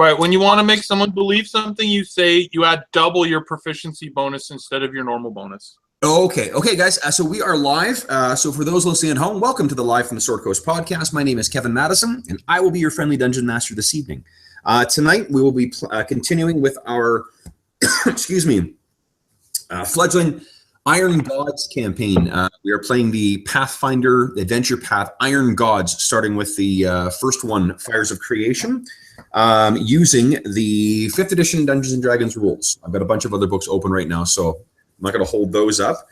Right. When you want to make someone believe something, you say you add double your proficiency bonus instead of your normal bonus. Okay, guys. So we are live. So for those listening at home, welcome to the Live from the Sword Coast podcast. My name is Kevin Madison, and I will be your friendly dungeon master this evening. Tonight we will be continuing with our, fledgling Iron Gods campaign. We are playing the Pathfinder Adventure Path Iron Gods, starting with the first one, Fires of Creation, using the 5th edition Dungeons & Dragons rules. I've got a bunch of other books open right now, so I'm not going to hold those up.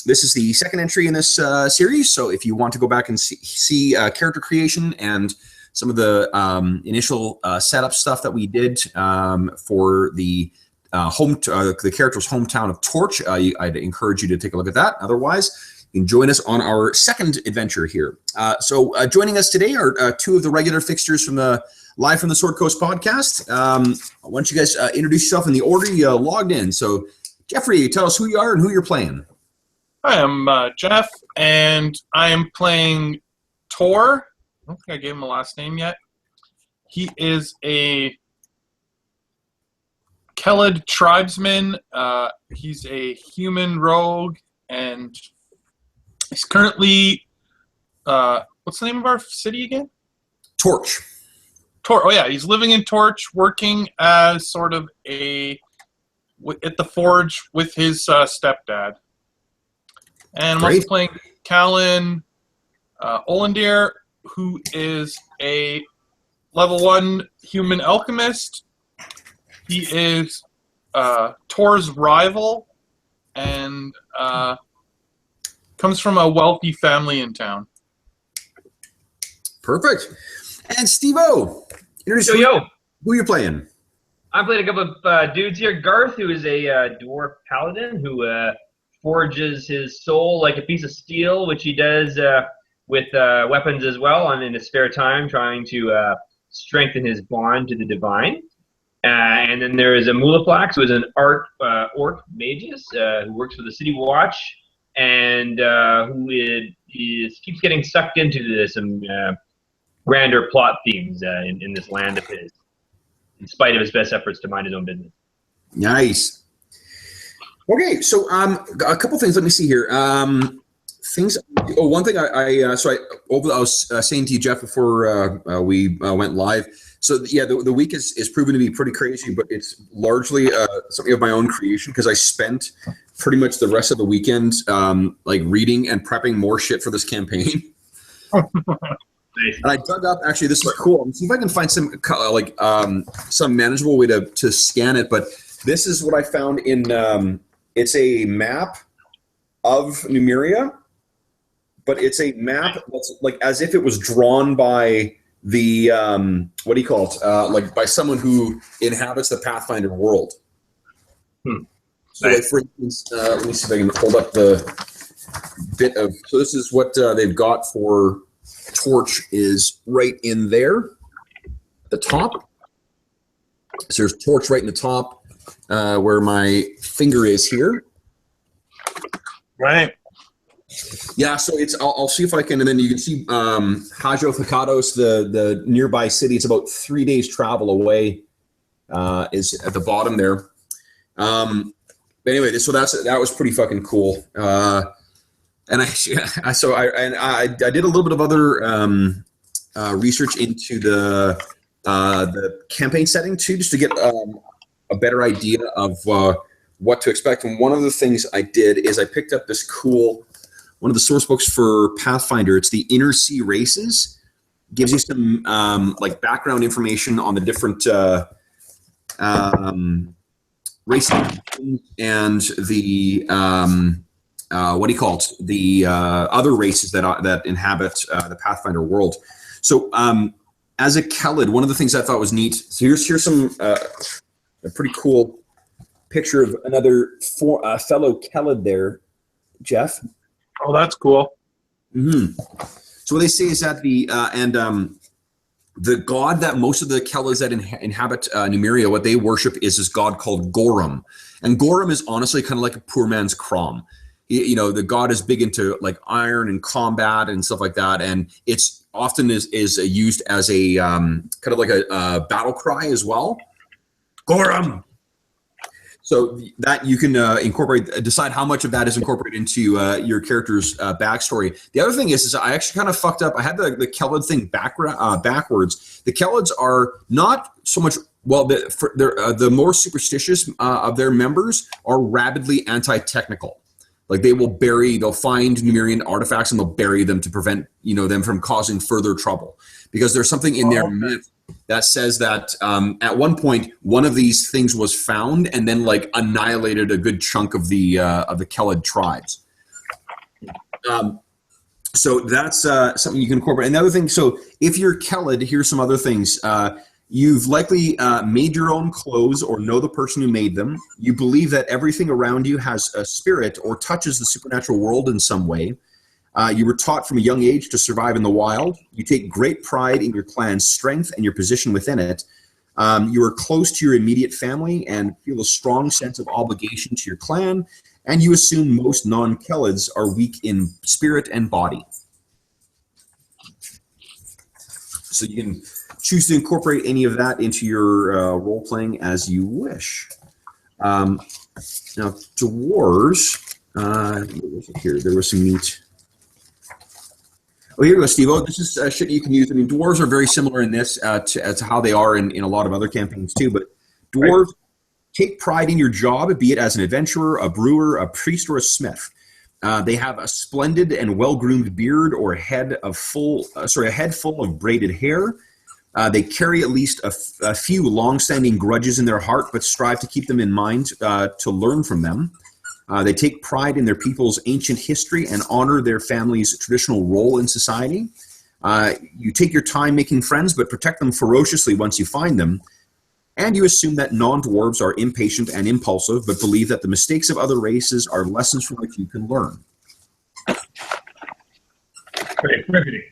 This is the second entry in this series, so if you want to go back and see character creation and some of the initial setup stuff that we did for the the character's hometown of Torch, I'd encourage you to take a look at that. Otherwise, you can join us on our second adventure here. So joining us today are two of the regular fixtures from the Live from the Sword Coast podcast. Why don't you guys introduce yourself in the order you logged in. So Jeffrey, tell us who you are and who you're playing. Hi, I'm Jeff, and I am playing Tor. I don't think I gave him a last name yet. He is a Kelid tribesman. He's a human rogue, and he's currently... what's the name of our city again? Torch. Oh, yeah, he's living in Torch, working as sort of at the forge with his stepdad. And I'm also playing Callan Olendir, who is a level 1 human alchemist. He is Tor's rival and comes from a wealthy family in town. Perfect. And Steve-O, who you're playing? I'm playing a couple of dudes here. Garth, who is a dwarf paladin who forges his soul like a piece of steel, which he does with weapons as well, and in his spare time trying to strengthen his bond to the divine. And then there is a Mulaflax, who is an orc magus who works for the City Watch, and who keeps getting sucked into some grander plot themes in this land of his, in spite of his best efforts to mind his own business. Nice. Okay, so a couple things. Let me see here. One thing I was saying to you, Jeff, before we went live. So yeah, the week is proven to be pretty crazy, but it's largely something of my own creation because I spent pretty much the rest of the weekend like reading and prepping more shit for this campaign. And I dug up, actually, this is cool. Let me see if I can find some manageable way to scan it. But this is what I found in, it's a map of Numeria, but it's a map that's like as if it was drawn by the, what do you call it? Like by someone who inhabits the Pathfinder world. So like for instance, let me see if I can hold up the bit of, so this is what they've got for Torch is right in there at the top. So there's Torch right in the top where my finger is here. Right. Yeah, so it's I'll see if I can, and then you can see Hajo Ficados, the nearby city. It's about 3 days travel away. Is at the bottom there. But anyway, so that was pretty fucking cool. And I did a little bit of other research into the campaign setting too, just to get a better idea of what to expect. And one of the things I did is I picked up this cool one of the source books for Pathfinder. It's the Inner Sea Races. Gives you some like background information on the different races and the what do you call it? The other races that inhabit the Pathfinder world. So as a Kelid, one of the things I thought was neat. So here's some a pretty cool picture of another fellow Kelid there, Jeff. Oh, that's cool. Mm-hmm. So what they say is that the god that most of the Kellids that inhabit Numeria, what they worship is this god called Gorum. And Gorum is honestly kind of like a poor man's Crom. You know, the god is big into like iron and combat and stuff like that. And it's often is used as a kind of like a battle cry as well. Gorum. So that you can decide how much of that is incorporated into your character's backstory. The other thing is I actually kind of fucked up. I had the Kelid thing backwards. The Kelids are not so much, well, the more superstitious of their members are rabidly anti-technical. Like they'll find Numerian artifacts and they'll bury them to prevent, them from causing further trouble. Because there's something in their myth that says that at one point one of these things was found and then like annihilated a good chunk of the Kelid tribes. So that's something you can incorporate. Another thing, so if you're Kelid, here's some other things. You've likely made your own clothes or know the person who made them. You believe that everything around you has a spirit or touches the supernatural world in some way. You were taught from a young age to survive in the wild. You take great pride in your clan's strength and your position within it. You are close to your immediate family and feel a strong sense of obligation to your clan. And you assume most non-Kelids are weak in spirit and body. So you can choose to incorporate any of that into your role-playing as you wish. Now, dwarves, here, there was some neat... Oh, here you go, Steve-O. This is shit you can use. I mean, dwarves are very similar in this to how they are in a lot of other campaigns, too. But dwarves take pride in your job, be it as an adventurer, a brewer, a priest, or a smith. They have a splendid and well-groomed beard or a head full of braided hair. They carry at least a few long-standing grudges in their heart, but strive to keep them in mind to learn from them. They take pride in their people's ancient history and honor their family's traditional role in society. You take your time making friends, but protect them ferociously once you find them. And you assume that non-dwarves are impatient and impulsive, but believe that the mistakes of other races are lessons from which you can learn. Great, riveting.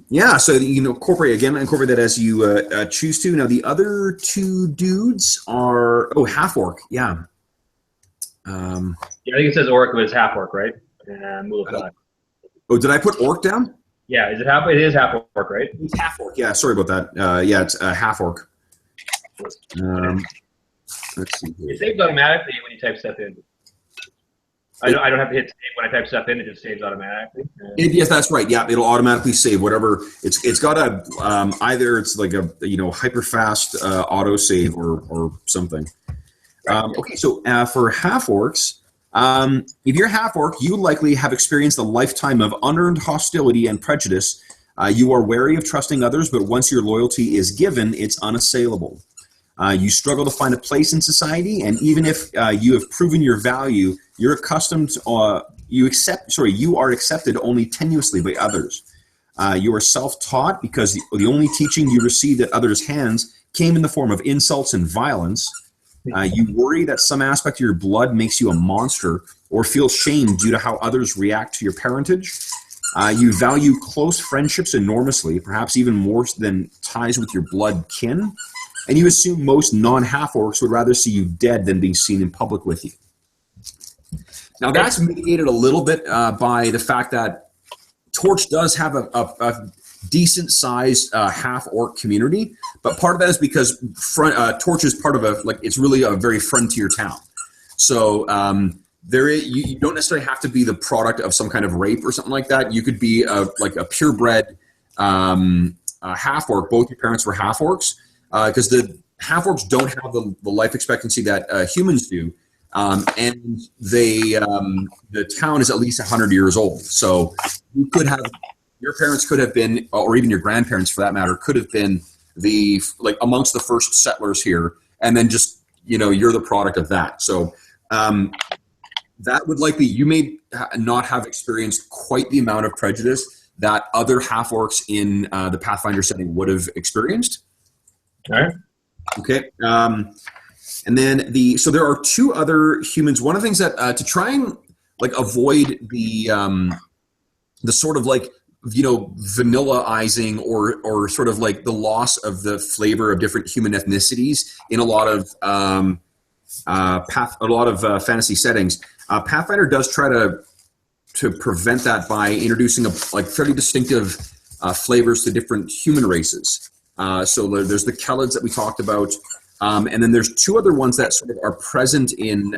Yeah, so you can incorporate that as you choose to. Now, the other two dudes are half-orc. Yeah. I think it says orc, but it's half-orc, right? Did I put orc down? Yeah, is it half? It is half-orc, right? It's half-orc. Yeah, sorry about that. It's half-orc. Let's see here. It saves automatically when you type stuff in. I don't have to hit save when I type stuff in. It just saves automatically. Yes, that's right. Yeah, it'll automatically save whatever. It's got a either it's like a hyper fast auto save or something. Okay, so for half orcs, if you're half orc, you likely have experienced a lifetime of unearned hostility and prejudice. You are wary of trusting others, but once your loyalty is given, it's unassailable. You struggle to find a place in society, and even if you have proven your value, you're accustomed to, you are accepted only tenuously by others. You are self-taught because the only teaching you received at others' hands came in the form of insults and violence. You worry that some aspect of your blood makes you a monster, or feel shame due to how others react to your parentage. You value close friendships enormously, perhaps even more than ties with your blood kin. And you assume most non-half-orcs would rather see you dead than being seen in public with you. Now, that's mitigated a little bit by the fact that Torch does have a decent-sized half-orc community, but part of that is because Torch is part of it's really a very frontier town. So you don't necessarily have to be the product of some kind of rape or something like that. You could be a purebred half-orc. Both your parents were half-orcs. Because the half-orcs don't have the life expectancy that humans do, and the town is at least 100 years old. So your parents could have been, or even your grandparents for that matter, could have been amongst the first settlers here, and then just you're the product of that. So that would likely, you may not have experienced quite the amount of prejudice that other half-orcs in the Pathfinder setting would have experienced. All right. Okay. And then so there are two other humans. One of the things that to try and avoid the sort of vanillaizing or sort of the loss of the flavor of different human ethnicities in a lot of fantasy settings. Pathfinder does try to prevent that by introducing a fairly distinctive flavors to different human races. So there's the Kellids that we talked about, and then there's two other ones that sort of are present in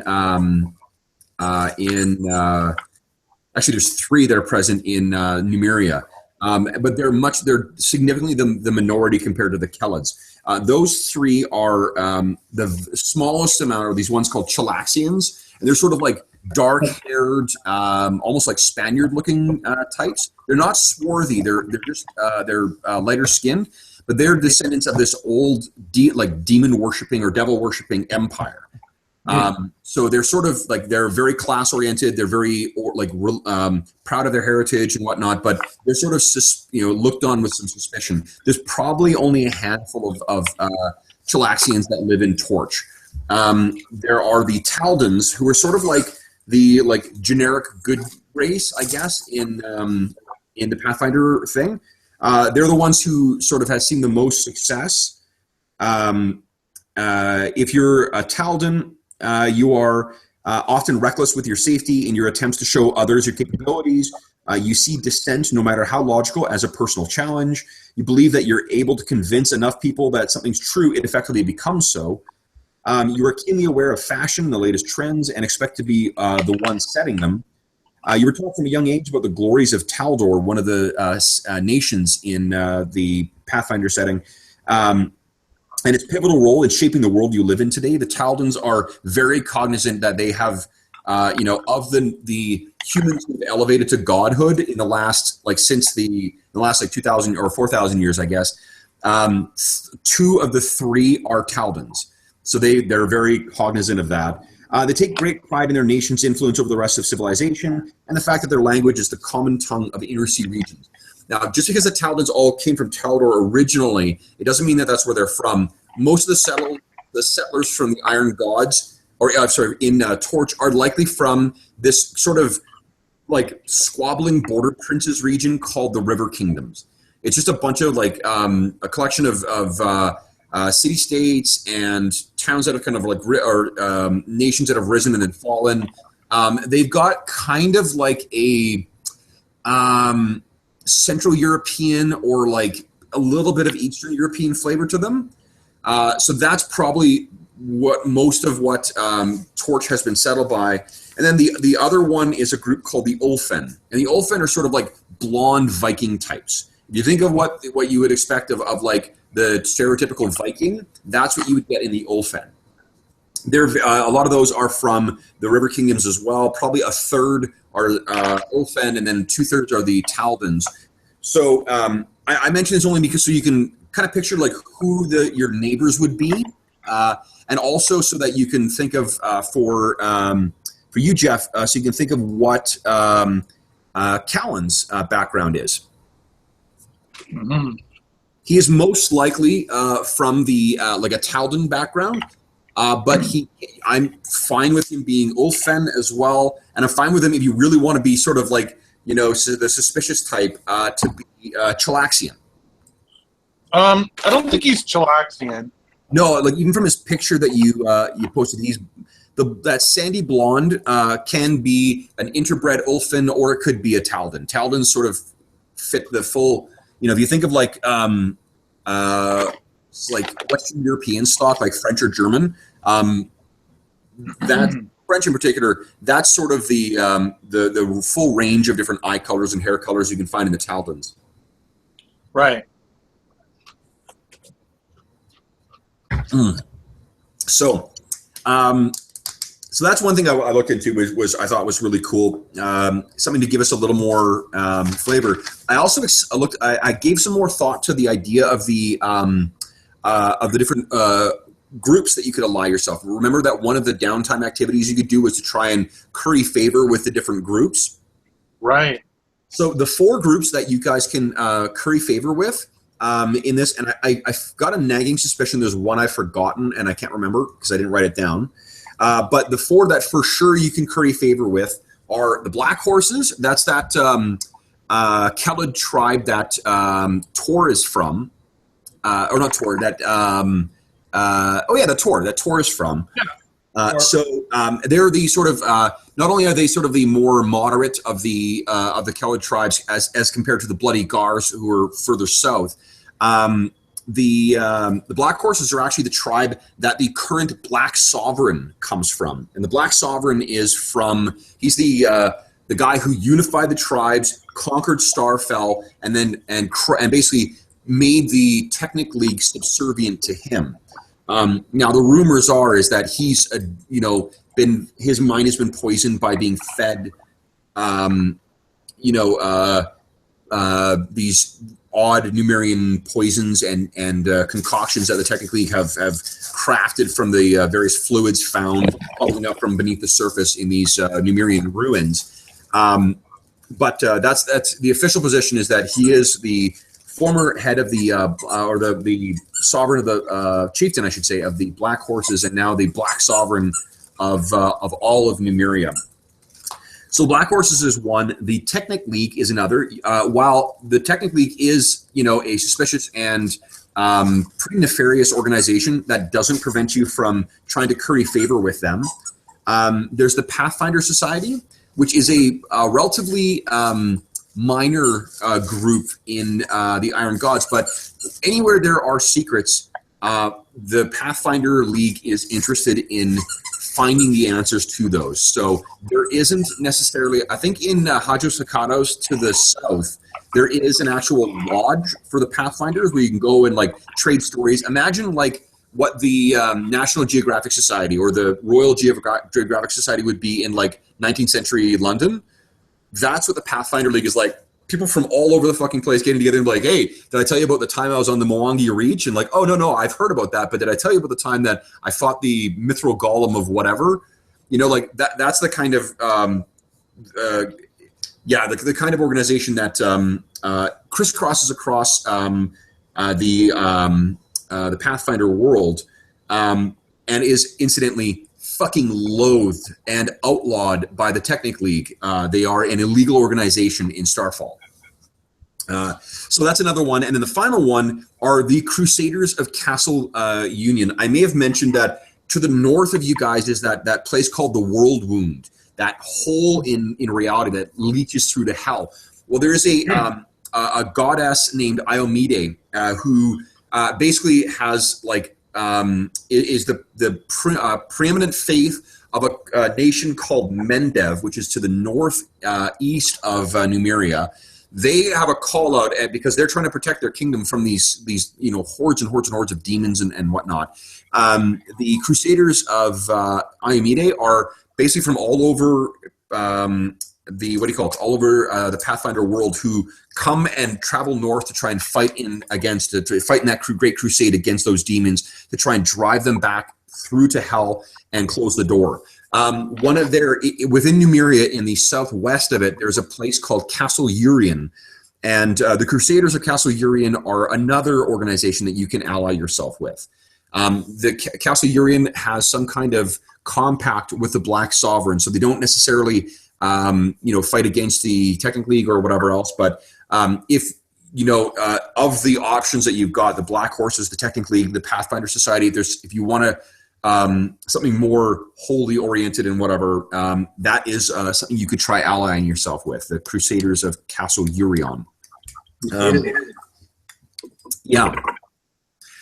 actually there's three that are present in Numeria, but they're significantly the minority compared to the Kellids. Those three are the smallest amount are these ones called Chilaxians, and they're sort of like dark-haired, almost like Spaniard-looking types. They're not swarthy. They're just lighter skinned, but they're descendants of this old demon worshipping or devil worshipping empire. So they're sort of like they're very class oriented. They're very proud of their heritage and whatnot, but they're sort of looked on with some suspicion. There's probably only a handful of Chilaxians that live in Torch. There are the Taldans, who are sort of like the generic good race, I guess, in the Pathfinder thing. They're the ones who sort of have seen the most success. If you're a Taldan, you are often reckless with your safety in your attempts to show others your capabilities. You see dissent, no matter how logical, as a personal challenge. You believe that you're able to convince enough people that something's true, it effectively becomes so. You are keenly aware of fashion, the latest trends, and expect to be the one setting them. You were taught from a young age about the glories of Taldor, one of the nations in the Pathfinder setting, and its pivotal role in shaping the world you live in today. The Taldans are very cognizant that they have, of the humans who've elevated to godhood in the last, since the last 2,000 or 4,000 years, I guess. Two of the three are Taldans. So they're very cognizant of that. They take great pride in their nation's influence over the rest of civilization and the fact that their language is the common tongue of inner sea regions. Now, just because the Taldans all came from Taldor originally, it doesn't mean that that's where they're from. Most of the settlers from the Iron Gods, in Torch, are likely from this sort of squabbling border princes region called the River Kingdoms. It's just a bunch of a collection of city-states and towns that have kind of nations that have risen and then fallen. They've got kind of like a Central European or a little bit of Eastern European flavor to them. So that's probably most of what Torch has been settled by. And then the other one is a group called the Ulfen. And the Ulfen are sort of like blonde Viking types. If you think of what you would expect of the stereotypical Viking, that's what you would get in the Ulfen. A lot of those are from the River Kingdoms as well. Probably a third are Ulfen, and then 2/3 are the Taldans. So I mention this only because so you can kind of picture who your neighbors would be, and also so that you can think of for you, Jeff, so you can think of what Callan's background is. Mm-hmm. He is most likely from the a Taldan background, but I'm fine with him being Ulfen as well, and I'm fine with him if you really want to be sort of the suspicious type to be Chilaxian. I don't think he's Chilaxian. No, even from his picture that you posted, he's that sandy blonde can be an interbred Ulfen, or it could be a Taldan. Taldans sort of fit the full. If you think of Western European stock, like French or German, that French in particular, that's sort of the full range of different eye colors and hair colors you can find in the Taldans. Right. So that's one thing I looked into was I thought was really cool. Something to give us a little more flavor. I also I gave some more thought to the idea of the different groups that you could ally yourself. Remember that one of the downtime activities you could do was to try and curry favor with the different groups. Right. So the 4 groups that you guys can curry favor with in this, and I've got a nagging suspicion there's one I've forgotten and I can't remember because I didn't write it down. But the 4 that for sure you can curry favor with are the Black Horses. That's that Kellid tribe that Tor is from. Or not Tor, that Tor is from. Yeah. They're the sort of not only are they sort of the more moderate of the Kelid tribes as compared to the Bloody Gars who are further south. The Black Horses are actually the tribe that the current Black Sovereign comes from, and the Black Sovereign he's the guy who unified the tribes, conquered Starfell, and basically made the Technic League subservient to him. Now the rumors is that he's his mind has been poisoned by being fed these odd Numerian poisons and concoctions that the Technic League have crafted from the various fluids found bubbling up from beneath the surface in these Numerian ruins. But that's the official position, is that he is the former head of the sovereign of the chieftain, I should say, of the Black Horses, and now the Black Sovereign of all of Numeria. So Black Horses is one. The Technic League is another. While the Technic League is, a suspicious and pretty nefarious organization, that doesn't prevent you from trying to curry favor with them. There's the Pathfinder Society, which is a relatively minor group in the Iron Gods, but anywhere there are secrets, the Pathfinder League is interested in finding the answers to those. So there isn't necessarily, I think in Hajos Hakados to the south, there is an actual lodge for the Pathfinders where you can go and trade stories. Imagine what the National Geographic Society or the Royal Geographic Society would be in 19th century London. That's what the Pathfinder League is like. People from all over the fucking place getting together and be like, hey, did I tell you about the time I was on the Mwangi Reach? And oh, no, I've heard about that. But did I tell you about the time that I fought the Mithril Golem of whatever? That's the kind of, the kind of organization that crisscrosses across the Pathfinder world and is incidentally fucking loathed and outlawed by the Technic League. They are an illegal organization in Starfall. So that's another one. And then the final one are the Crusaders of Castle Union. I may have mentioned that to the north of you guys is that place called the World Wound, that hole in reality that leaches through to hell. Well, there is a goddess named Iomide who basically has is the preeminent faith of a nation called Mendev, which is to the north east of Numeria. They have a call out because they're trying to protect their kingdom from these hordes and hordes and hordes of demons and whatnot. The Crusaders of Iomide are basically from all over all over the Pathfinder world, who come and travel north to try and fight in that great crusade against those demons, to try and drive them back through to hell and close the door. Within Numeria, in the southwest of it, there's a place called Castle Urian, and the Crusaders of Castle Urian are another organization that you can ally yourself with. The Castle Urian has some kind of compact with the Black Sovereign, so they don't necessarily fight against the Technic League or whatever else. But if of the options that you've got, the Black Horses, the Technic League, the Pathfinder Society, if you want to something more wholly oriented and whatever, that is something you could try allying yourself with, the Crusaders of Castle Urion.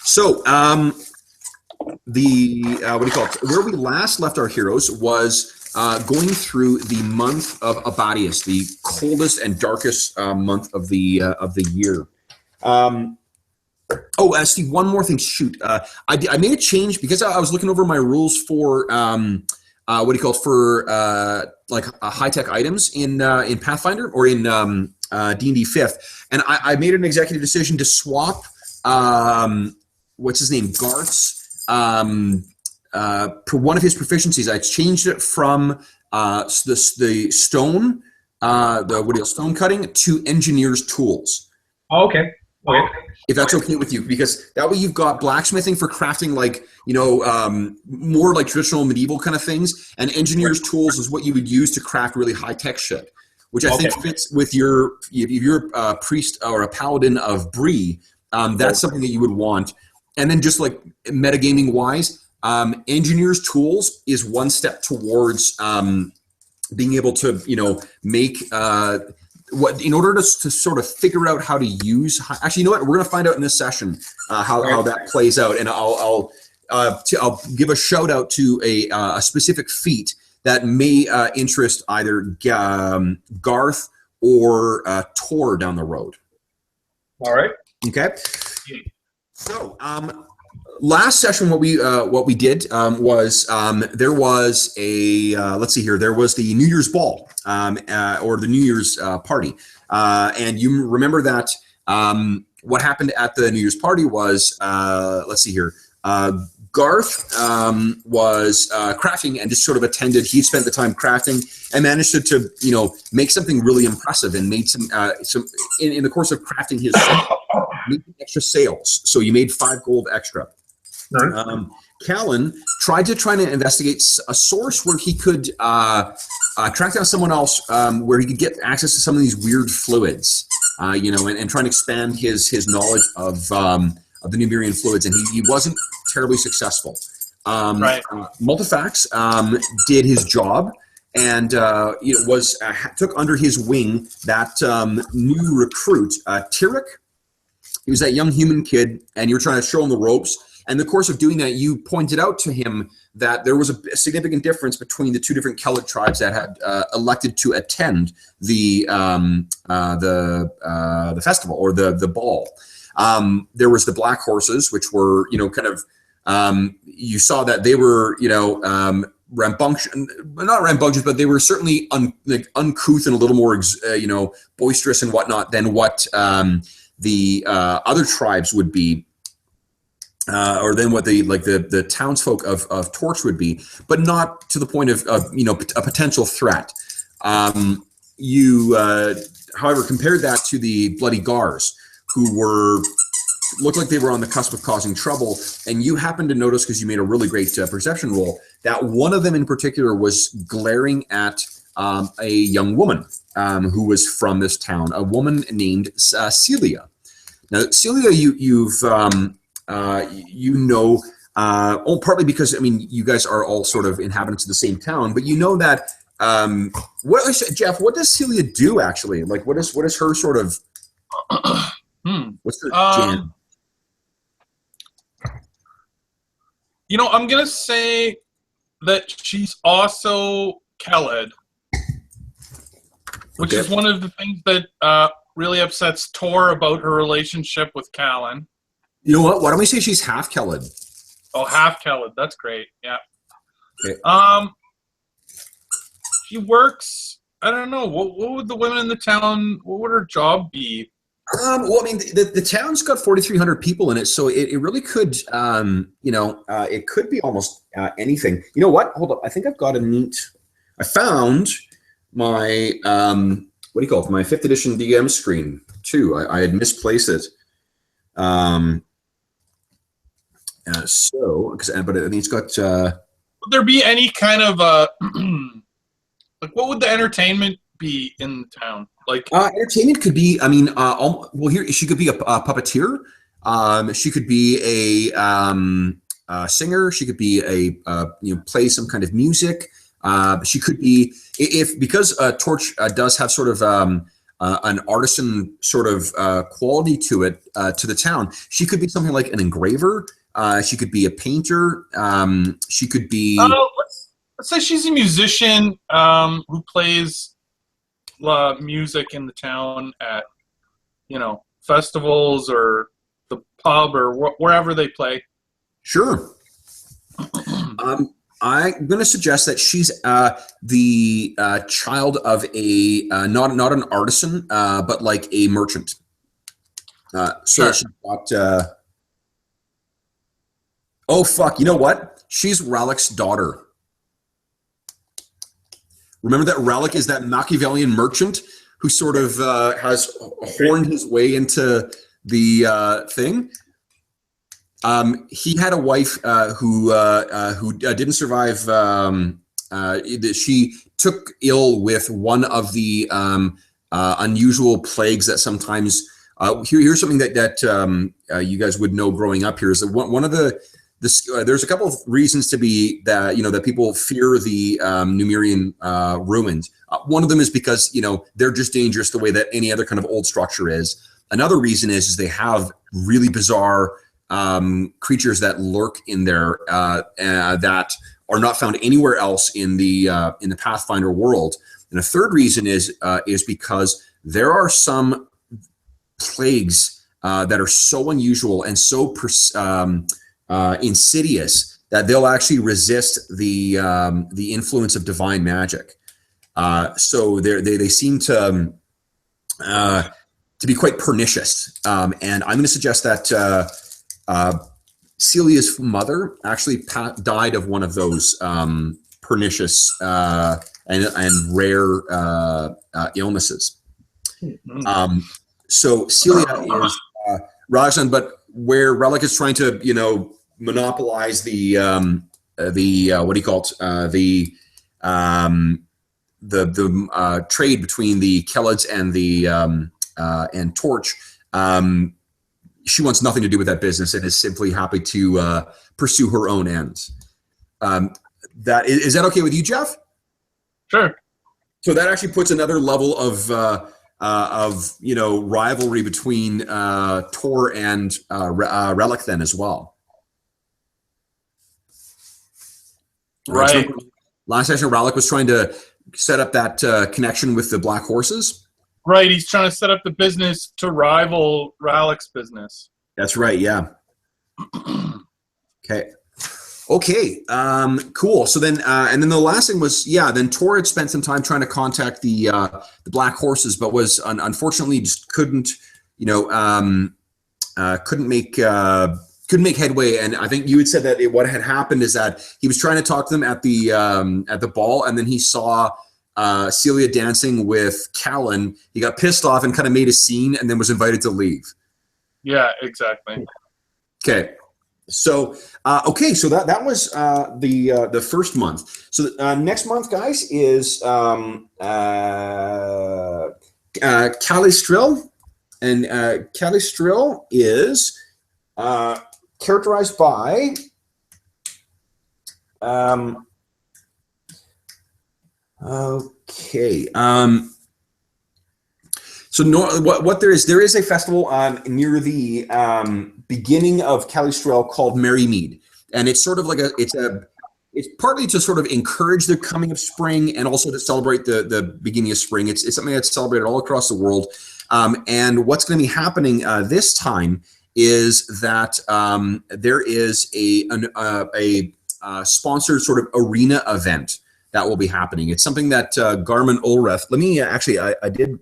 So where we last left our heroes was going through the month of Abadius, the coldest and darkest month of the year. Steve, one more thing. Shoot, I made a change because I was looking over my rules for high tech items in Pathfinder or in D&D 5th, and I made an executive decision to swap what's his name, Garth's. For one of his proficiencies, I changed it from the stone, stone cutting to engineer's tools. Oh, okay. Okay. If that's okay with you, because that way you've got blacksmithing for crafting more like traditional medieval kind of things, and engineer's tools is what you would use to craft really high tech shit, which I think fits with if you're a priest or a paladin of Bree, that's something that you would want. And then just like metagaming wise, Engineer's tools is one step towards being able to, make what in order to sort of figure out how to use. Actually, you know what? We're going to find out in this session how that plays out, and I'll give a shout out to a specific feat that may interest either Garth or Tor down the road. All right. Okay. So, last session, what we did was there was a let's see here. There was the New Year's ball or the New Year's party, and you remember that what happened at the New Year's party was let's see here. Garth was crafting and just sort of attended. He spent the time crafting and managed to make something really impressive and made some in the course of crafting his made extra sales. So you made 5 gold extra. Right. Callan tried to investigate a source where he could track down someone else where he could get access to some of these weird fluids, and try and expand his knowledge of the Numerian fluids, and he wasn't terribly successful. Multifax did his job and took under his wing that new recruit, Tyrek. He was that young human kid, and you were trying to show him the ropes. And in the course of doing that, you pointed out to him that there was a significant difference between the 2 different Kellid tribes that had elected to attend the festival or the ball. There was the Black Horses, which were you saw that they were rambunctious, not rambunctious, but they were certainly uncouth and a little more boisterous and whatnot than what the other tribes would be. Or then what the townsfolk of Torch would be, but not to the point of a potential threat. You, however, compared that to the Bloody Gars, who looked like they were on the cusp of causing trouble, and you happened to notice, because you made a really great perception roll, that one of them in particular was glaring at a young woman who was from this town, a woman named Celia. Now, Celia, you've partly because you guys are all sort of inhabitants of the same town, but you know that Jeff, what does Celia do actually? Like, what is her sort of what's her jam? I'm gonna say that she's also Kellid, which is one of the things that really upsets Tor about her relationship with Callan. You know what? Why don't we say she's half Kellid? Oh, half Kellid. That's great. Yeah. Okay. She works. I don't know. What would the women in the town? What would her job be? The town's got 4,300 people in it, so it really could. It could be almost anything. You know what? Hold up. I think I've got a neat. I found my what do you call it? My 5th edition DM screen too. I had misplaced it. But I think it's got. Would there be any kind of what would the entertainment be in the town? Like entertainment could be. Here she could be a puppeteer. She could be a singer. She could be play some kind of music. She could be because Torch does have sort of an artisan sort of quality to it to the town. She could be something like an engraver. She could be a painter. She could be. Let's say she's a musician who plays music in the town at festivals or the pub or wherever they play. Sure. I'm going to suggest that she's the child of a not an artisan, but like a merchant. Sure. She's got. Oh fuck! You know what? She's Ralik's daughter. Remember that Ralik is that Machiavellian merchant who sort of has horned his way into the thing. He had a wife who didn't survive. She took ill with one of the unusual plagues that sometimes. Here's something that you guys would know growing up here is that one of the there's a couple of reasons to be that that people fear the Numerian ruins. One of them is because they're just dangerous the way that any other kind of old structure is. Another reason is they have really bizarre creatures that lurk in there that are not found anywhere else in the Pathfinder world. And a third reason is because there are some plagues that are so unusual and so insidious that they'll actually resist the influence of divine magic. So they seem to be quite pernicious. And I'm going to suggest that Celia's mother actually died of one of those pernicious and rare illnesses. So Celia is Rajan, but where Relic is trying to monopolize the what do you call it, the trade between the Kellids and Torch. She wants nothing to do with that business and is simply happy to pursue her own ends. That is that okay with you, Jeff? Sure. So that actually puts another level of rivalry between Tor and Relic then as well. Right. Last session, Relic was trying to set up that connection with the Black Horses. Right, he's trying to set up the business to rival Ralik's business. That's right, yeah. Okay, cool. So then, and then the last thing was, then Tor had spent some time trying to contact the Black Horses, but was unfortunately just couldn't make headway. And I think you had said that what had happened is that he was trying to talk to them at the ball, and then he saw Celia dancing with Callan. He got pissed off and kind of made a scene, and then was invited to leave. Yeah, exactly. Okay. So so that was the first month. So next month, guys, is Calistril, and Calistril is characterized by okay. So what there is a festival near the beginning of Calistrel called Merry Mead, and it's sort of like it's partly to sort of encourage the coming of spring and also to celebrate the beginning of spring. It's something that's celebrated all across the world. And what's going to be happening this time is that there is a sponsored sort of arena event that will be happening. It's something that Garmin Ulreth. Let me actually, I did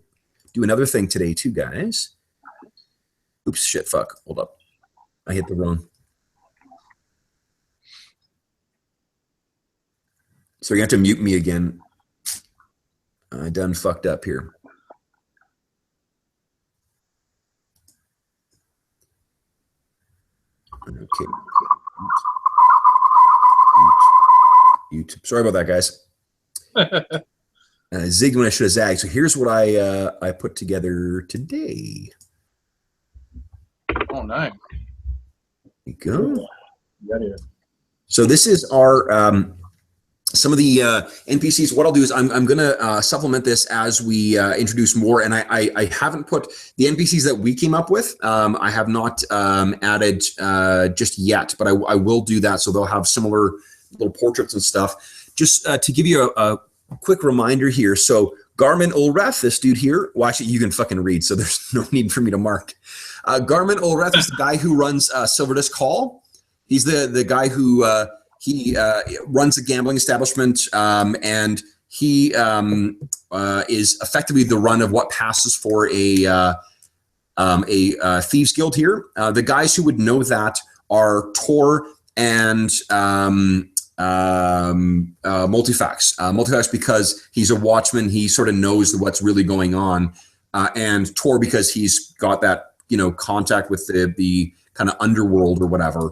do another thing today too, guys. Oops, shit, fuck. Hold up. I hit the wrong. So you have to mute me again. I done fucked up here. Okay. YouTube. Sorry about that, guys. Zigged when I should have zagged. So here's what I put together today. Oh, nice. There you go. So this is our some of the NPCs. What I'll do is I'm going to supplement this as we introduce more. And I haven't put the NPCs that we came up with. I have not added just yet, but I will do that. So they'll have similar little portraits and stuff. Just to give you a quick reminder here. So Garmin Ulreth, this dude here, well, actually, you can fucking read, so there's no need for me to mark. Garmin Ulreth is the guy who runs Silver Disc Hall. He's the guy who he runs a gambling establishment, and he is effectively the run of what passes for a thieves guild here. The guys who would know that are Tor and Multifax. Multifax because he's a watchman, he sort of knows what's really going on, and Tor because he's got that contact with the kind of underworld or whatever.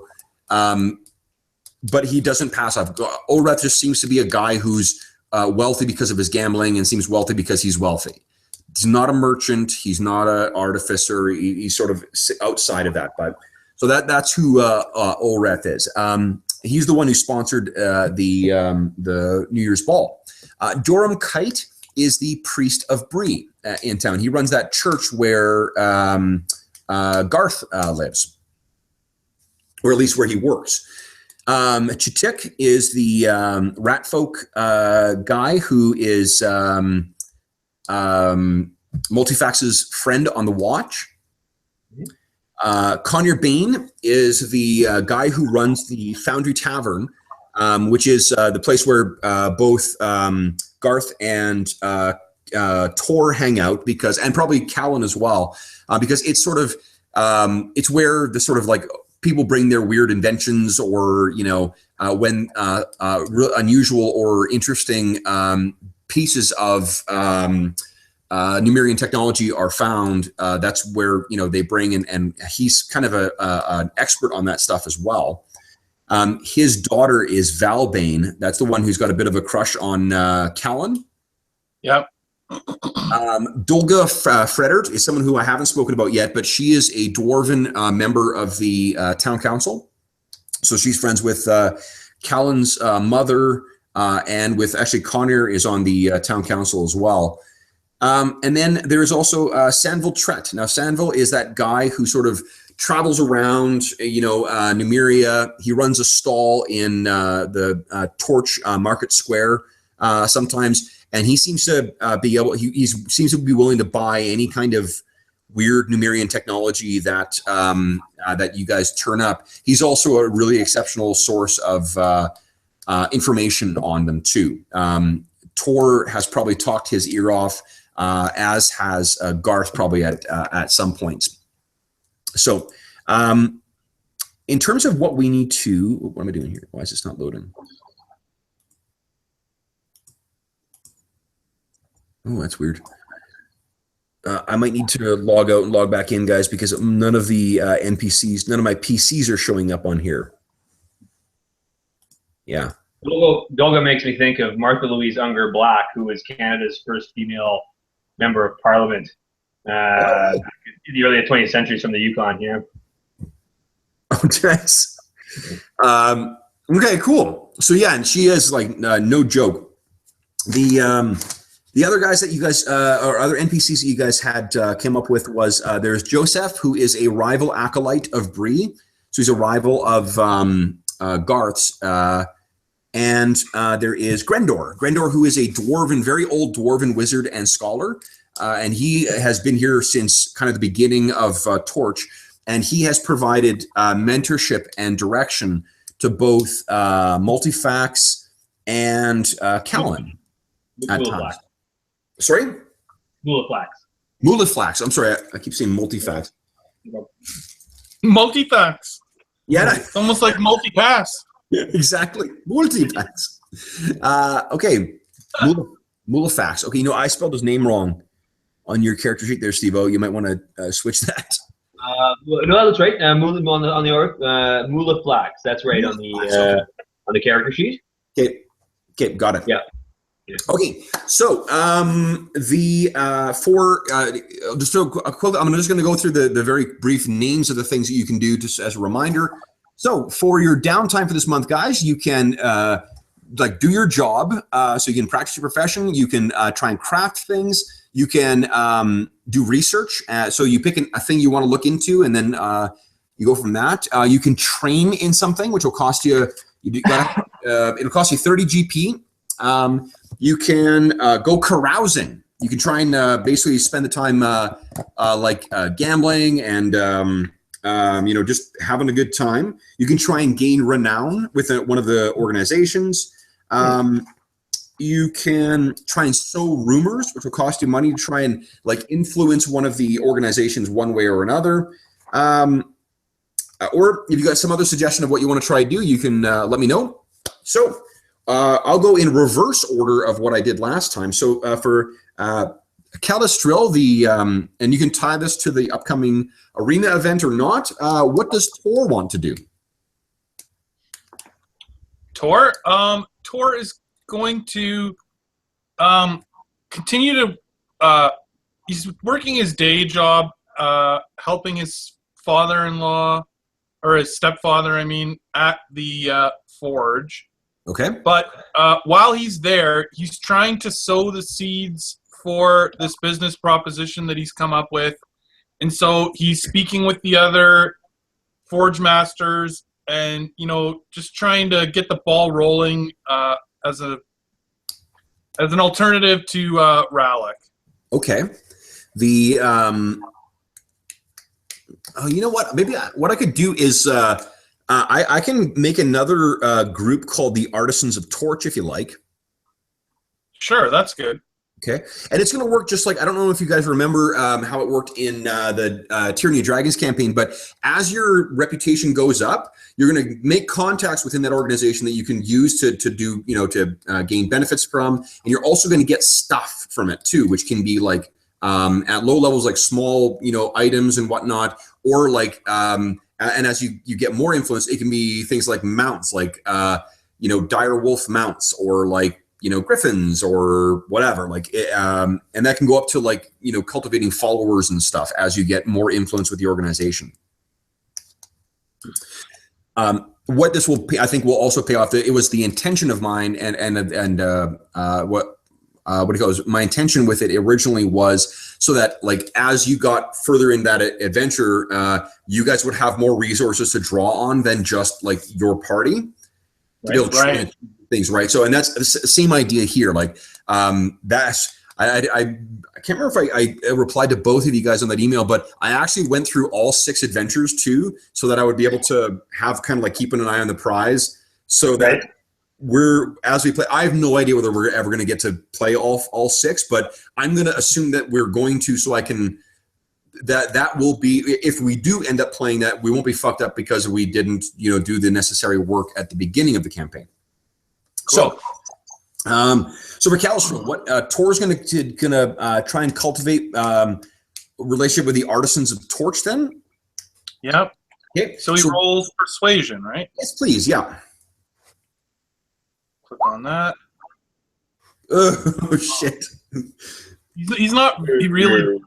But he doesn't pass off. Ulreth just seems to be a guy who's wealthy because of his gambling and seems wealthy because he's wealthy. He's not a merchant. He's not an artificer. He's sort of outside of that. But So that's who Ulreth is. He's the one who sponsored the New Year's ball. Joram Kite is the priest of Bree in town. He runs that church where Garth lives, or at least where he works. Chitik is the Ratfolk guy who is Multifax's friend on the watch. Conyers Bain is the guy who runs the Foundry Tavern, which is the place where both Garth and Tor hang out, and probably Callan as well, because it's sort of it's where the sort of like people bring their weird inventions, or when unusual or interesting pieces of Numerian technology are found. That's where they bring in, and he's kind of an expert on that stuff as well. His daughter is Val Bain. That's the one who's got a bit of a crush on Callan. Yep. Dolga Fredert is someone who I haven't spoken about yet, but she is a dwarven member of the town council. So she's friends with Callan's mother, and with actually Connor is on the town council as well. And then there is also Sanville Tret. Now, Sanville is that guy who sort of travels around, Numeria. He runs a stall in the Torch Market Square sometimes, and he seems to be able. He seems to be willing to buy any kind of weird Numerian technology that that you guys turn up. He's also a really exceptional source of information on them too. Tor has probably talked his ear off, as has Garth probably at some points. So, in terms of what we need to, what am I doing here? Why is this not loading? Oh, that's weird. I might need to log out and log back in, guys, because none of the NPCs, none of my PCs are showing up on here. Yeah. Dolga makes me think of Martha Louise Unger Black, who was Canada's first female member of Parliament in the early 20th century from the Yukon. Yeah. Oh, nice. Okay, cool. So yeah, and she is like no joke. The other guys that you guys or other NPCs that you guys had came up with was there's Joseph, who is a rival acolyte of Bree. So he's a rival of Garth's. And there is Grendor, who is a very old dwarven wizard and scholar. And he has been here since kind of the beginning of Torch. And he has provided mentorship and direction to both Multifax and Callan at times. Sorry? Muliflax. I'm sorry, I keep saying Multifax. Multifax. Yeah. It's almost like multipass. Yeah, exactly. Multifax. Okay. Mulifax. Okay, I spelled his name wrong on your character sheet there, Steve-O. You might want to switch that. No, that's right. On the org, Muliflax. That's right on the character sheet. Okay, got it. Yeah. Okay, so I'm just going to go through the very brief names of the things that you can do just as a reminder. So for your downtime for this month, guys, you can do your job. So you can practice your profession. You can try and craft things. You can do research. So you pick a thing you want to look into, and then you go from that. You can train in something, which will cost you. It'll cost you 30 GP. You can go carousing. You can try and basically spend the time gambling and just having a good time. You can try and gain renown with one of the organizations. You can try and sow rumors, which will cost you money to try and influence one of the organizations one way or another. Or if you got some other suggestion of what you want to try to do, you can let me know. So I'll go in reverse order of what I did last time. So for Calistril, and you can tie this to the upcoming arena event or not. What does Tor want to do? Tor is going to continue to. He's working his day job, helping his father-in-law or his stepfather, I mean, at the forge. Okay. But while he's there, he's trying to sow the seeds for this business proposition that he's come up with. And so he's speaking with the other forge masters and, just trying to get the ball rolling as an alternative to Rallick. Okay. The you know what? Maybe what I could do is I can make another group called the Artisans of Torch, if you like. Sure, that's good. Okay, and it's going to work just like, I don't know if you guys remember how it worked in the Tyranny of Dragons campaign, but as your reputation goes up, you're going to make contacts within that organization that you can use to do, to gain benefits from, and you're also going to get stuff from it too, which can be like at low levels, like small, items and whatnot, or like, and as you get more influence, it can be things like mounts, like, dire wolf mounts, or like, griffins or whatever, like, and that can go up to like, cultivating followers and stuff as you get more influence with the organization. What this will, I think, will also pay off. It was the intention of mine, and what do you call it? My intention with it originally was so that, like, as you got further in that adventure, you guys would have more resources to draw on than just like your party to be able to try things, right? So, and that's the same idea here. Like, that's I can't remember if I replied to both of you guys on that email, but I actually went through all 6 adventures too, so that I would be able to have kind of like keeping an eye on the prize, so that as we play, I have no idea whether we're ever going to get to play all 6, but I'm going to assume that we're going to, so I can, that will be, if we do end up playing that, we won't be fucked up because we didn't, do the necessary work at the beginning of the campaign. Cool. So for Calistro, what Tor's gonna try and cultivate relationship with the Artisans of Torch then? Yep. Okay. So he rolls persuasion, right? Yes, please. Yeah. Click on that. Oh shit. He's not really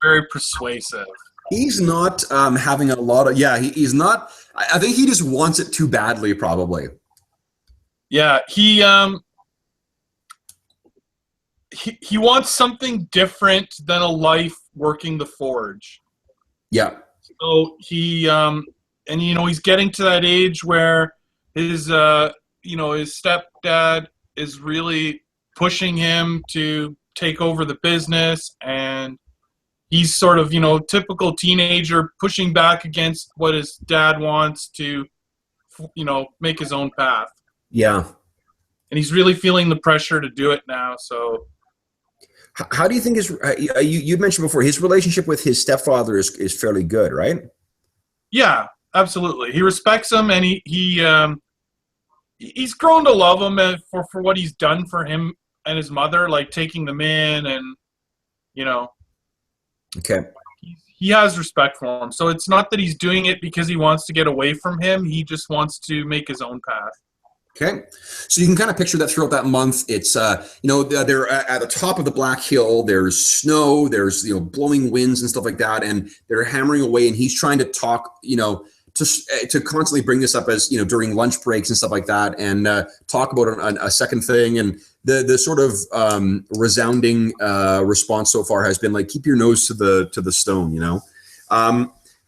very persuasive. He's not having a lot of. Yeah, he's not. I think he just wants it too badly, probably. Yeah, he wants something different than a life working the forge. Yeah. So he and he's getting to that age where his his stepdad is really pushing him to take over the business, and he's sort of, typical teenager pushing back against what his dad wants to, make his own path. Yeah. And he's really feeling the pressure to do it now. So, how do you think you mentioned before, his relationship with his stepfather is fairly good, right? Yeah, absolutely. He respects him, and he's grown to love him for what he's done for him and his mother, like taking them in, and Okay. He has respect for him. So it's not that he's doing it because he wants to get away from him. He just wants to make his own path. Okay, so you can kind of picture that throughout that month. It's they're at the top of the Black Hill. There's snow. There's blowing winds and stuff like that, and they're hammering away. And he's trying to talk, to constantly bring this up as during lunch breaks and stuff like that, and talk about a second thing. And the sort of resounding response so far has been like, keep your nose to the stone.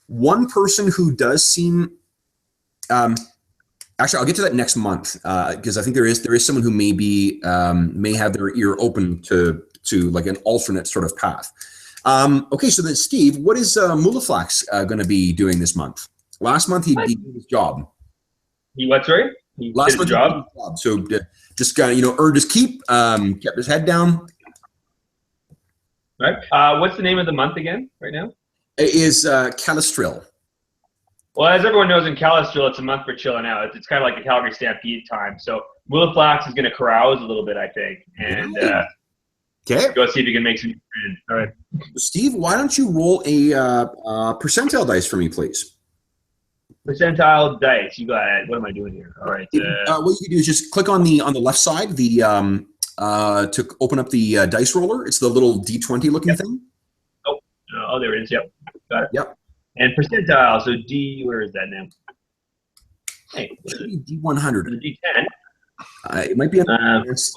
One person who does seem actually, I'll get to that next month because I think there is someone who may have their ear open to like an alternate sort of path. Okay, so then Steve, what is Mulaflax going to be doing this month? Last month he did his job. He what? Sorry. Last month he did his job. So just earned his keep, kept his head down. Right. What's the name of the month again? Right now? It is Calistril. Well, as everyone knows, in Calistril, it's a month for chilling out. It's kind of like a Calgary Stampede time. So Mulaflax is going to carouse a little bit, I think, and okay, go see if you can make some friends. All right, Steve, why don't you roll a percentile dice for me, please? Percentile dice. You got it. What am I doing here? All right. What you can do is just click on the left side, to open up the dice roller. It's the little D20 looking thing. Oh, there it is. Yep, got it. Yep. And percentile, so D, where is that now? Hey, It should be D100. the D10. It might be under advanced.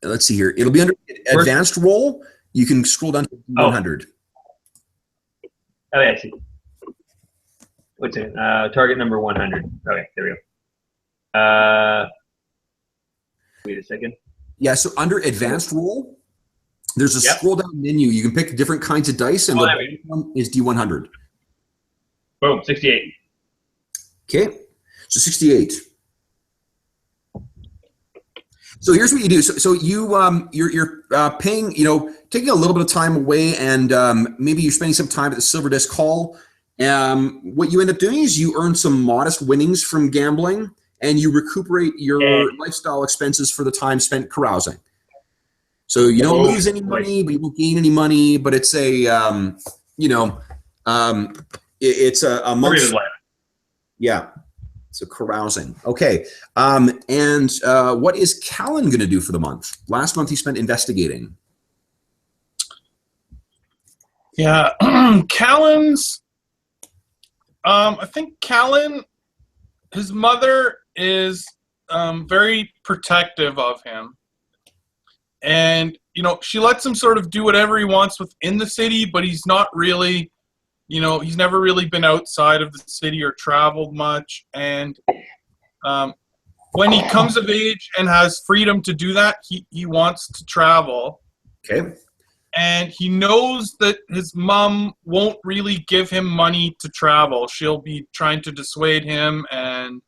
Let's see here. It'll be under advanced roll. You can scroll down to D100. Oh, yeah, I see. What's it? Target number 100. Okay, there we go. Wait a second. Yeah, so under advanced roll, there's a scroll down menu. You can pick different kinds of dice, and the bottom one is D100. Boom, 68. Okay, so 68. So here's what you do. So you're paying, taking a little bit of time away, and maybe you're spending some time at the Silver Disc Hall. What you end up doing is you earn some modest winnings from gambling, and you recuperate your lifestyle expenses for the time spent carousing. So you don't lose any money, but you don't gain any money. But it's a, it's a month. Yeah. So carousing. Okay. And what is Callan going to do for the month? Last month he spent investigating. Yeah. Callan's, I think Callan, his mother is very protective of him. And, she lets him sort of do whatever he wants within the city, but he's not really, he's never really been outside of the city or traveled much. And when he comes of age and has freedom to do that, he wants to travel. Okay. And he knows that his mom won't really give him money to travel. She'll be trying to dissuade him. And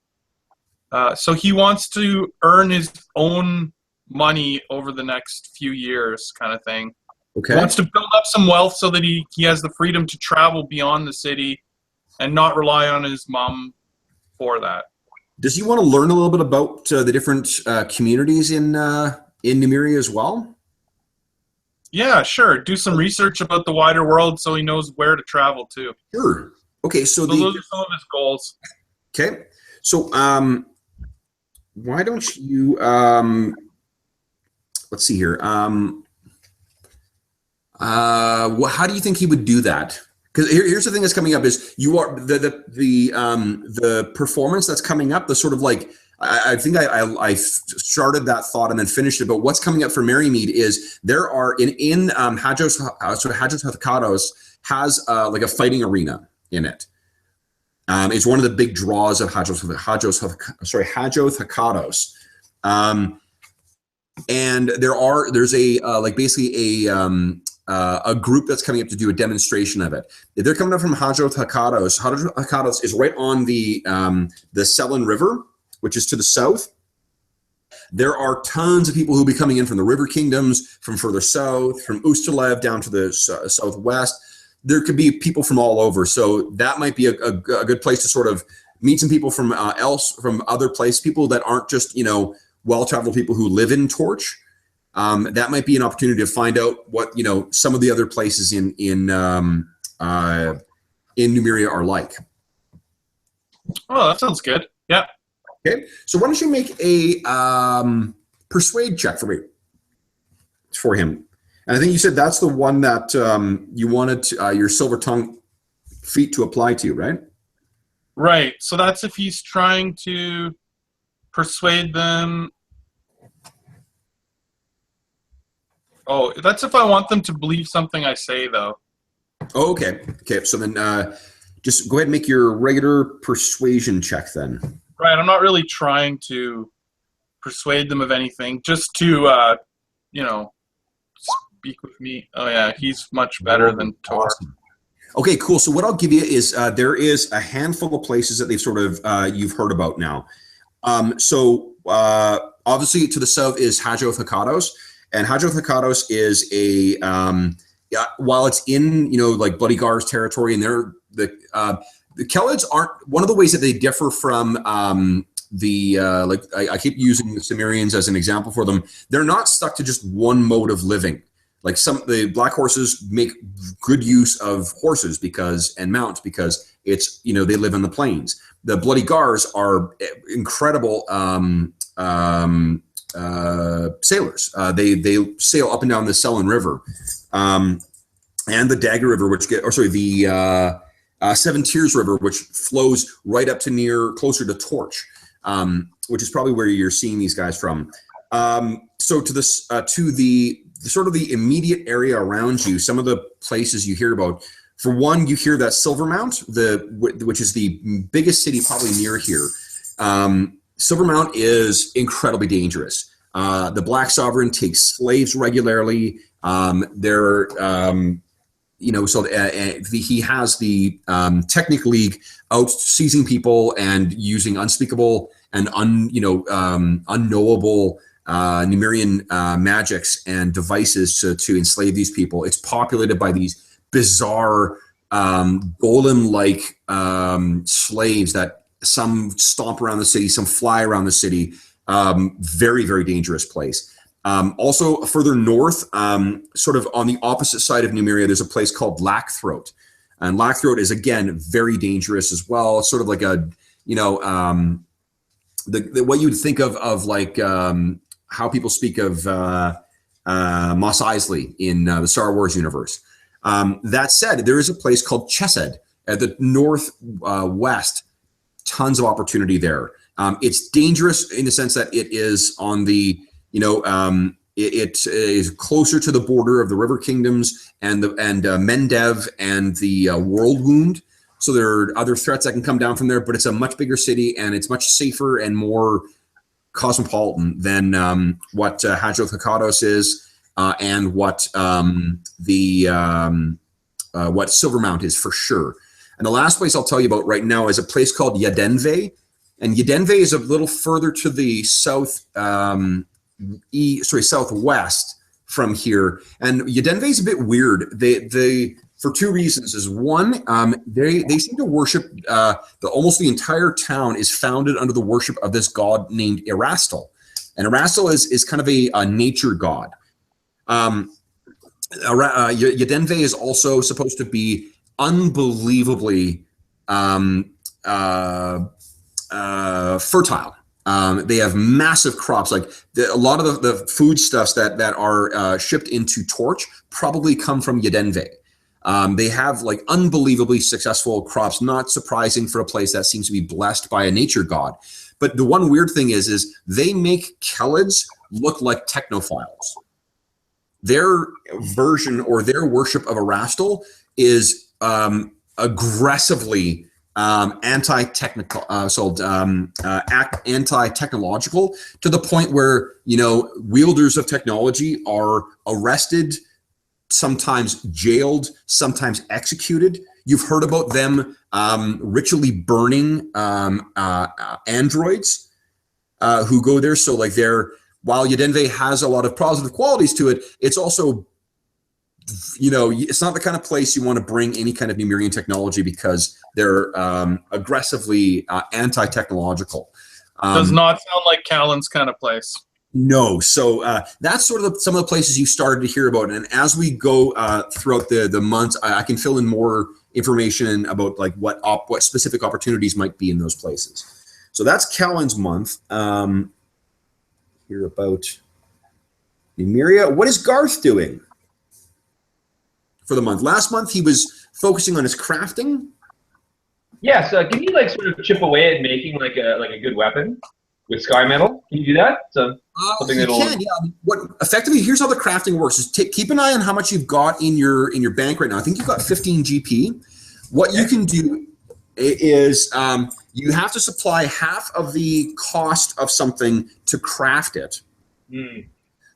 so he wants to earn his own money over the next few years, kind of thing. Okay. He wants to build up some wealth so that he has the freedom to travel beyond the city and not rely on his mom for that. Does he want to learn a little bit about the different communities in Numeria as well? Yeah, sure. Do some research about the wider world so he knows where to travel to. Sure. Okay, so those are some of his goals. Okay. So why don't you let's see here. How do you think he would do that? Because here's the thing that's coming up is you are the performance that's coming up. The sort of like I think I started that thought and then finished it. But what's coming up for Merrymead is there are in Hajos Hakados has like a fighting arena in it. It's one of the big draws of Hajos Hakados. And there's a like basically a group that's coming up to do a demonstration of it. They're coming up from Hajos Hakados. Hajos Hakados is right on the Selin River, which is to the south. There are tons of people who will be coming in from the river kingdoms, from further south, from Ustalev down to the southwest. There could be people from all over. So that might be a good place to sort of meet some people from other places, people that aren't just, well-traveled people who live in Torch. That might be an opportunity to find out what some of the other places in Numeria are like. Oh, that sounds good. Yeah. Okay, so why don't you make a persuade check for him? And I think you said that's the one that you wanted your silver tongue feat to apply to, right? Right. So that's if he's trying to persuade them. Oh, that's if I want them to believe something I say, though. Oh, okay. Okay, so then just go ahead and make your regular persuasion check then. Right, I'm not really trying to persuade them of anything, just to, speak with me. Oh, yeah, he's much better than Tor. Awesome. Okay, cool. So what I'll give you is there is a handful of places that they've sort of you've heard about now. So obviously to the south is Hajos Hakados, and Hajos Hakados is a while it's in like Bloody Gar's territory, and they're the Kelids aren't one of the ways that they differ from I keep using the Cimmerians as an example for them. They're not stuck to just one mode of living. Like the Black Horses make good use of horses and mounts because it's they live in the plains. The Bloody Gars are incredible sailors. They sail up and down the Selin River, and the Dagger River, Seven Tears River, which flows right up to closer to Torch, which is probably where you're seeing these guys from. So to the sort of the immediate area around you, some of the places you hear about. For one, you hear that Silvermount, which is the biggest city probably near here. Silvermount is incredibly dangerous. The Black Sovereign takes slaves regularly. He has the Technic League out seizing people and using unspeakable and unknowable Numerian magics and devices to enslave these people. It's populated by these bizarre golem-like slaves that some stomp around the city, some fly around the city. Very, very dangerous place. Also further north, sort of on the opposite side of Numeria, there's a place called Lackthroat. And Lackthroat is, again, very dangerous as well. It's sort of like what you would think of like how people speak of Mos Eisley in the Star Wars universe. That said, there is a place called Chesed at the northwest. Tons of opportunity there. It's dangerous in the sense that it is on the, it is closer to the border of the River Kingdoms and Mendev and the World Wound. So there are other threats that can come down from there, but it's a much bigger city and it's much safer and more cosmopolitan than what Hadro Thakados is and what what Silvermount is for sure. And the last place I'll tell you about right now is a place called Yadenve. And Yadenve is a little further to the southwest from here. And Yadenve is a bit weird. They for two reasons. Is one, they seem to worship almost the entire town is founded under the worship of this god named Erastil. And Erastil is kind of a nature god. Yadenve is also supposed to be unbelievably fertile. They have massive crops. Like a lot of the foodstuffs that are shipped into Torch probably come from Yadenve. They have like unbelievably successful crops, not surprising for a place that seems to be blessed by a nature god. But the one weird thing is they make Kelids look like technophiles. Their version or their worship of Erastil is aggressively anti-technological to the point where wielders of technology are arrested, sometimes jailed, sometimes executed. You've heard about them ritually burning androids who go there. So like while Yadenve has a lot of positive qualities to it, it's also it's not the kind of place you want to bring any kind of Numerian technology because they're aggressively anti-technological. Does not sound like Callan's kind of place. No. So that's sort of some of the places you started to hear about. And as we go throughout the months, I can fill in more information about like what specific opportunities might be in those places. So that's Callan's month. Hear about Numeria. What is Garth doing for the month? Last month he was focusing on his crafting. Yeah, so can you like sort of chip away at making like a good weapon with sky metal? Can you do that? So something you can, yeah. What effectively? Here's how the crafting works: is keep an eye on how much you've got in your bank right now. I think you've got 15 GP. What you can do is you have to supply half of the cost of something to craft it. Mm.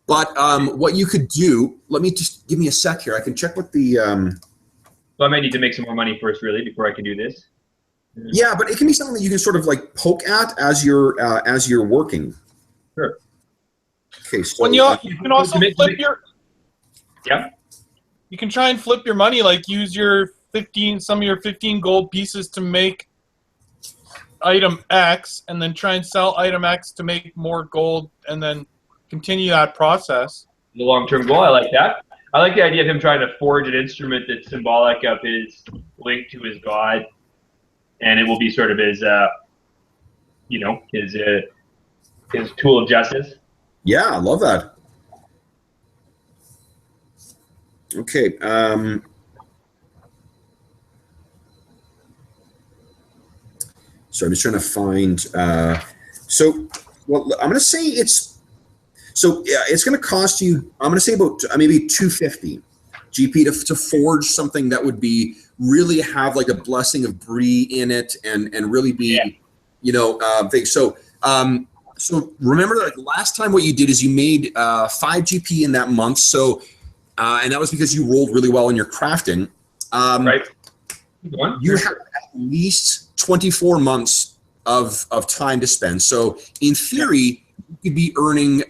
But what you could do, let me just give me a sec here. I can check what the. So I might need to make some more money first, really, before I can do this. Yeah, but it can be something that you can sort of like poke at as you're working. Sure. Okay, so When you can also flip your. Yeah. You can try and flip your money, like use some of your 15 gold pieces to make item X, and then try and sell item X to make more gold, and then continue that process. The long-term goal, I like that. I like the idea of him trying to forge an instrument that's symbolic of his link to his god, and it will be sort of his, his tool of justice. Yeah, I love that. Okay. So I'm just trying to find. So well, I'm going to say it's. So yeah, it's going to cost you. I'm going to say about maybe 250 GP to forge something that would be really have like a blessing of Bree in it and really be, big. So so remember, like last time, what you did is you made 5 GP in that month. So and that was because you rolled really well in your crafting. Right. You have at least 24 months of time to spend. So in theory, you could be earning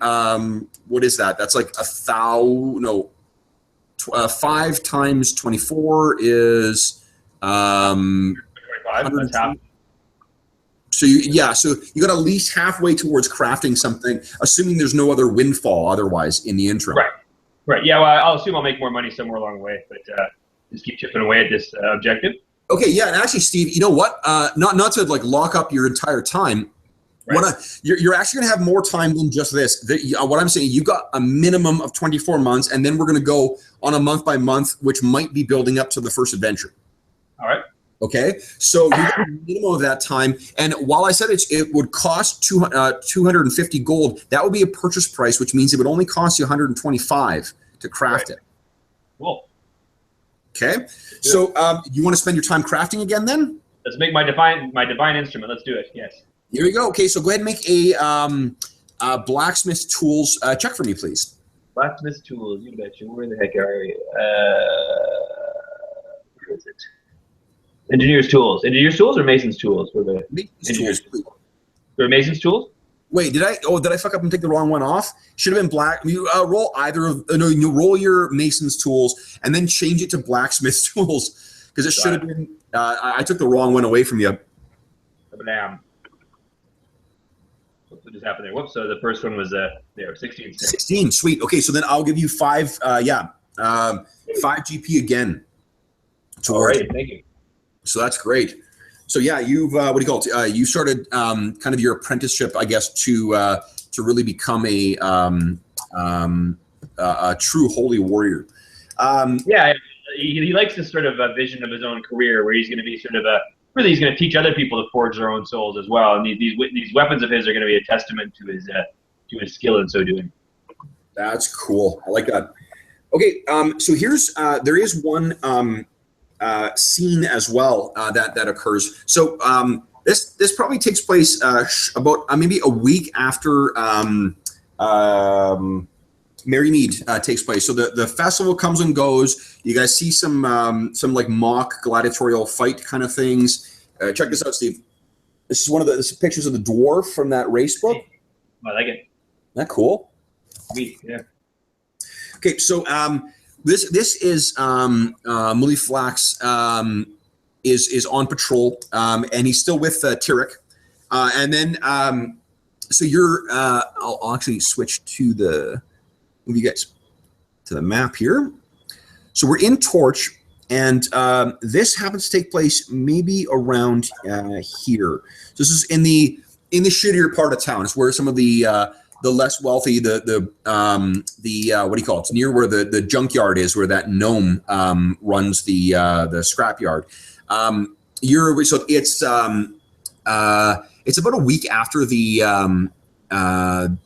what is that? That's like 5 times 24 is 25. That's half. So you got at least halfway towards crafting something, assuming there's no other windfall otherwise in the interim. Right. Yeah. Well, I'll assume I'll make more money somewhere along the way, but just keep chipping away at this objective. Okay. Yeah. And actually, Steve, you know what? Not to like lock up your entire time. Right. You're actually going to have more time than just this. What I'm saying, you got a minimum of 24 months, and then we're going to go on a month by month, which might be building up to the first adventure. All right. Okay, so you got a minimum of that time, and while I said it would cost 250 gold, that would be a purchase price, which means it would only cost you 125 to craft it. Cool. Okay, so you want to spend your time crafting again then? Let's make my divine instrument. Let's do it. Yes. Here we go. Okay, so go ahead and make a blacksmith tools check for me, please. Blacksmith tools. You betcha. Where the heck are you? Where is it? Engineer's tools. Engineer's tools or Mason's tools? For the engineer's tools. For Mason's tools? Wait, did I fuck up and take the wrong one off? Should have been black. You roll either of. No, you roll your Mason's tools and then change it to blacksmith's tools because it should have been. I took the wrong one away from you. Bam. What just happened there? Whoops. So the first one was there. 16. 16. Sweet. Okay, so then I'll give you 5. 5 GP again. All right. Thank you. So that's great. So yeah, you've what do you call it? You started kind of your apprenticeship, I guess, to really become a true holy warrior. Yeah, he likes this sort of vision of his own career, where he's going to be sort of he's going to teach other people to forge their own souls as well. And these weapons of his are going to be a testament to his skill in so doing. That's cool. I like that. Okay, so here's there is one. Scene as well that occurs. So this probably takes place about maybe a week after Merrymead takes place. So the festival comes and goes. You guys see some like mock gladiatorial fight kind of things. Check this out, Steve. This is one of the pictures of the dwarf from that race book. I like it. Isn't that cool? Sweet. Yeah. Okay, so This is Muliflax is on patrol, and he's still with Tyrek. And then so you're I'll actually switch to move you guys to the map here. So we're in Torch, and this happens to take place maybe around here. So this is in the shittier part of town. It's where some of the less wealthy, the what do you call it? It's near where the junkyard is, where that gnome runs the scrapyard. So it's about a week after the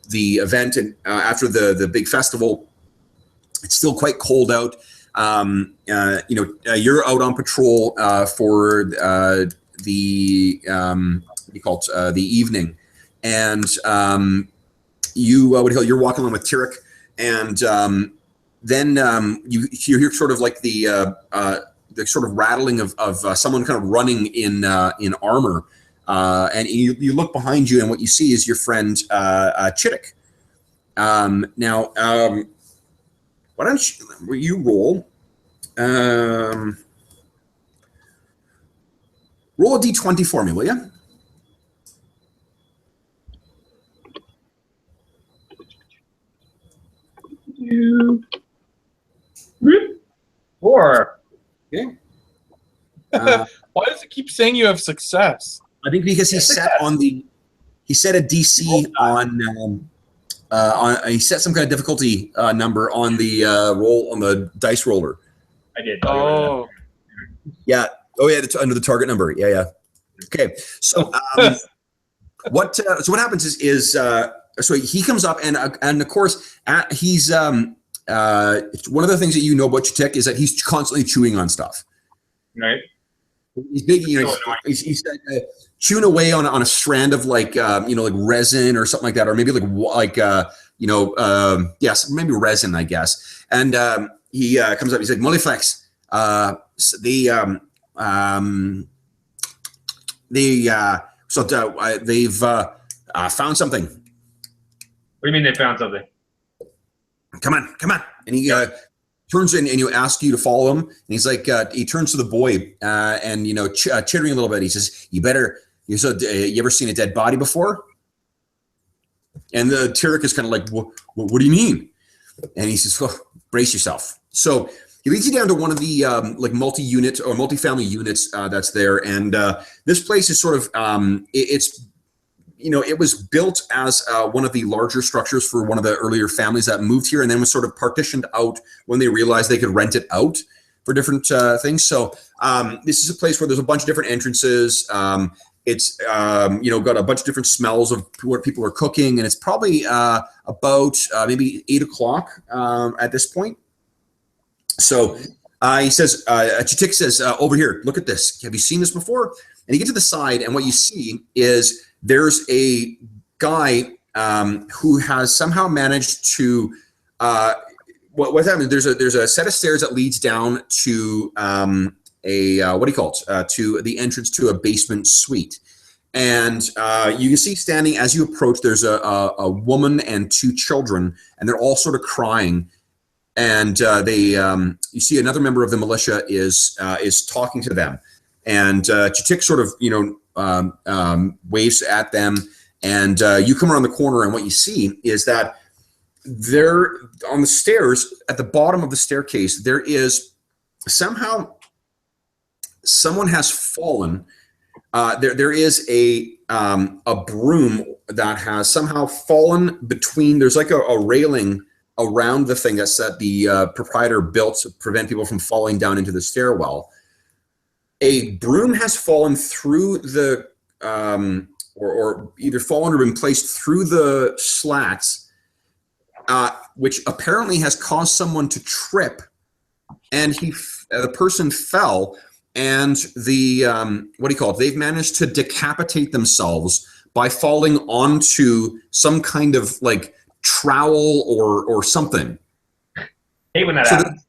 event and after the big festival. It's still quite cold out. You're out on patrol for the what do you call it? The evening, and you're walking along with Tyrek, and then you hear sort of like the sort of rattling of someone kind of running in armor, and you look behind you, and what you see is your friend Chittick. Now, why don't you roll? Roll a d20 for me, will you? Four. Okay. Why does it keep saying you have success? I think because he set a DC on he set some kind of difficulty number on the roll on the dice roller. I did. Oh. Yeah. Oh yeah. Under the target number. Yeah. Okay, so what happens is so he comes up and of course he's one of the things that you know about Chitik is that he's constantly chewing on stuff. Right. He's big, you know. He's chewing away on a strand of like like resin or something like that, or maybe yes, maybe resin, I guess. And he comes up. He's like, Mollyflex, they've found something. What do you mean they found something? Come on. And he turns in and asks you to follow him. And he's like, he turns to the boy and chittering a little bit. He says, you ever seen a dead body before? And the Tyrek is kind of like, what do you mean? And he says, well, brace yourself. So he leads you down to one of the multi-unit or multi-family units that's there. And this place is sort of, it was built as one of the larger structures for one of the earlier families that moved here and then was sort of partitioned out when they realized they could rent it out for different things. So this is a place where there's a bunch of different entrances. It's got a bunch of different smells of what people are cooking, and it's probably about maybe 8 o'clock at this point. So he says, Chitik says, over here, look at this. Have you seen this before? And you get to the side, and what you see is there's a guy who has somehow managed to what's happening. There's a set of stairs that leads down to to the entrance to a basement suite. And you can see standing as you approach, there's a woman and 2 children, and they're all sort of crying. And you see another member of the militia is talking to them. And Chitik sort of, waves at them. And you come around the corner, and what you see is that there on the stairs, at the bottom of the staircase, there is somehow someone has fallen. There is a broom that has somehow fallen between. There's like a railing around the thing that the proprietor built to prevent people from falling down into the stairwell. A broom has fallen through the, or either fallen or been placed through the slats, which apparently has caused someone to trip, and the person fell. And they've managed to decapitate themselves by falling onto some kind of like trowel or something. Hey, when that happens.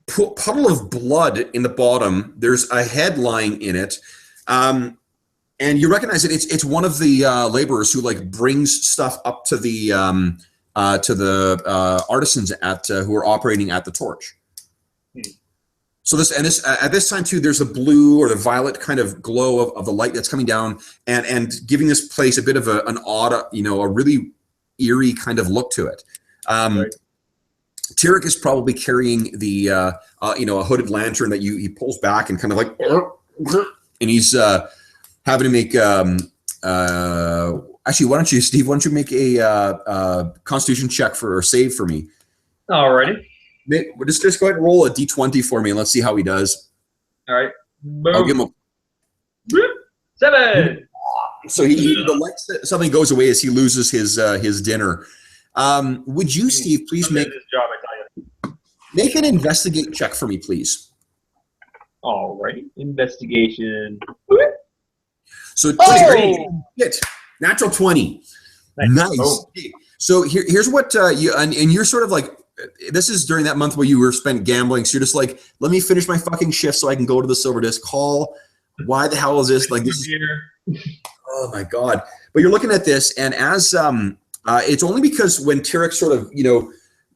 Puddle of blood in the bottom. There's a head lying in it. And you recognize it. It's one of the laborers who like brings stuff up to the artisans who are operating at the torch. So at this time too, there's a blue or the violet kind of glow of the light that's coming down and giving this place a bit of an odd, a really eerie kind of look to it. Right. Tyrek is probably carrying the a hooded lantern that he pulls back and kind of like, and he's having to make actually, why don't you make a Constitution check or save for me? Alrighty. Just go ahead and roll a d20 for me and let's see how he does. All right. Boom. I'll give him 7. So the light suddenly goes away as he loses his dinner. Would you, Steve, please make this job? I tell you. Make an investigate check for me, please. Alrighty. Investigation. So natural 20. Nice. Oh. So here's what and you're sort of like. This is during that month where you were spent gambling, so you're just like, let me finish my fucking shift so I can go to the Silver Disc Hall. Why the hell is this? Like this? Oh my god! But you're looking at this, and as it's only because when Tyrek sort of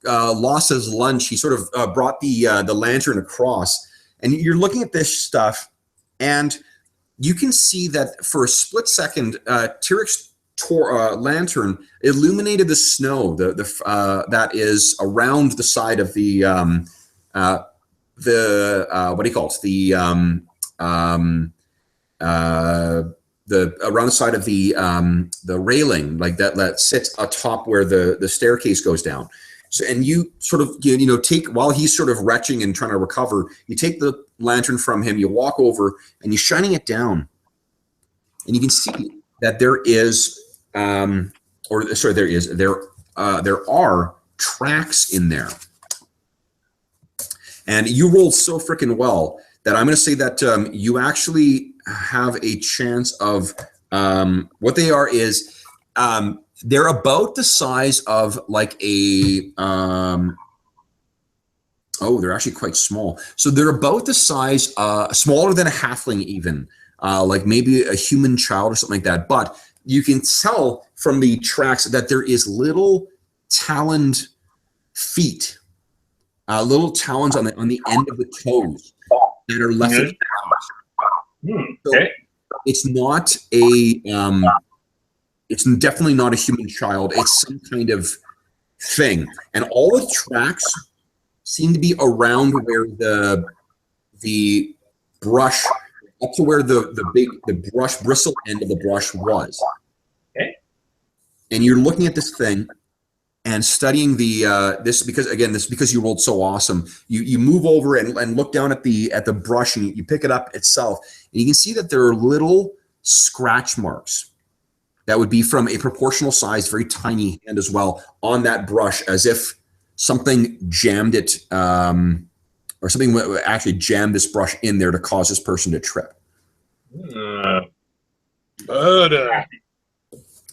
lost his lunch, he sort of brought the lantern across, and you're looking at this stuff, and you can see that for a split second, Tyrek's lantern illuminated the snow that is around the side of the what do you call it, the around the side of the railing, like that sits atop where the staircase goes down. So, and you sort of take, while he's sort of retching and trying to recover, you take the lantern from him, you walk over and you're shining it down, and you can see that there are tracks in there. And you rolled so freaking well that I'm going to say that you actually have a chance of what they are is they're about the size of like a they're actually quite small. So they're about the size, smaller than a halfling even, like maybe a human child or something like that. But you can tell from the tracks that there is little taloned feet, little talons on the end of the toes that are left. So it's not a, it's definitely not a human child. It's some kind of thing, and all the tracks seem to be around where the brush, up to where the brush bristle end of the brush was. Okay. And you're looking at this thing and studying this because you rolled so awesome. You move over and look down at the brush, and you pick it up itself, and you can see that there are little scratch marks that would be from a proportional size, very tiny hand as well, on that brush, as if something jammed it, or something actually jammed this brush in there to cause this person to trip.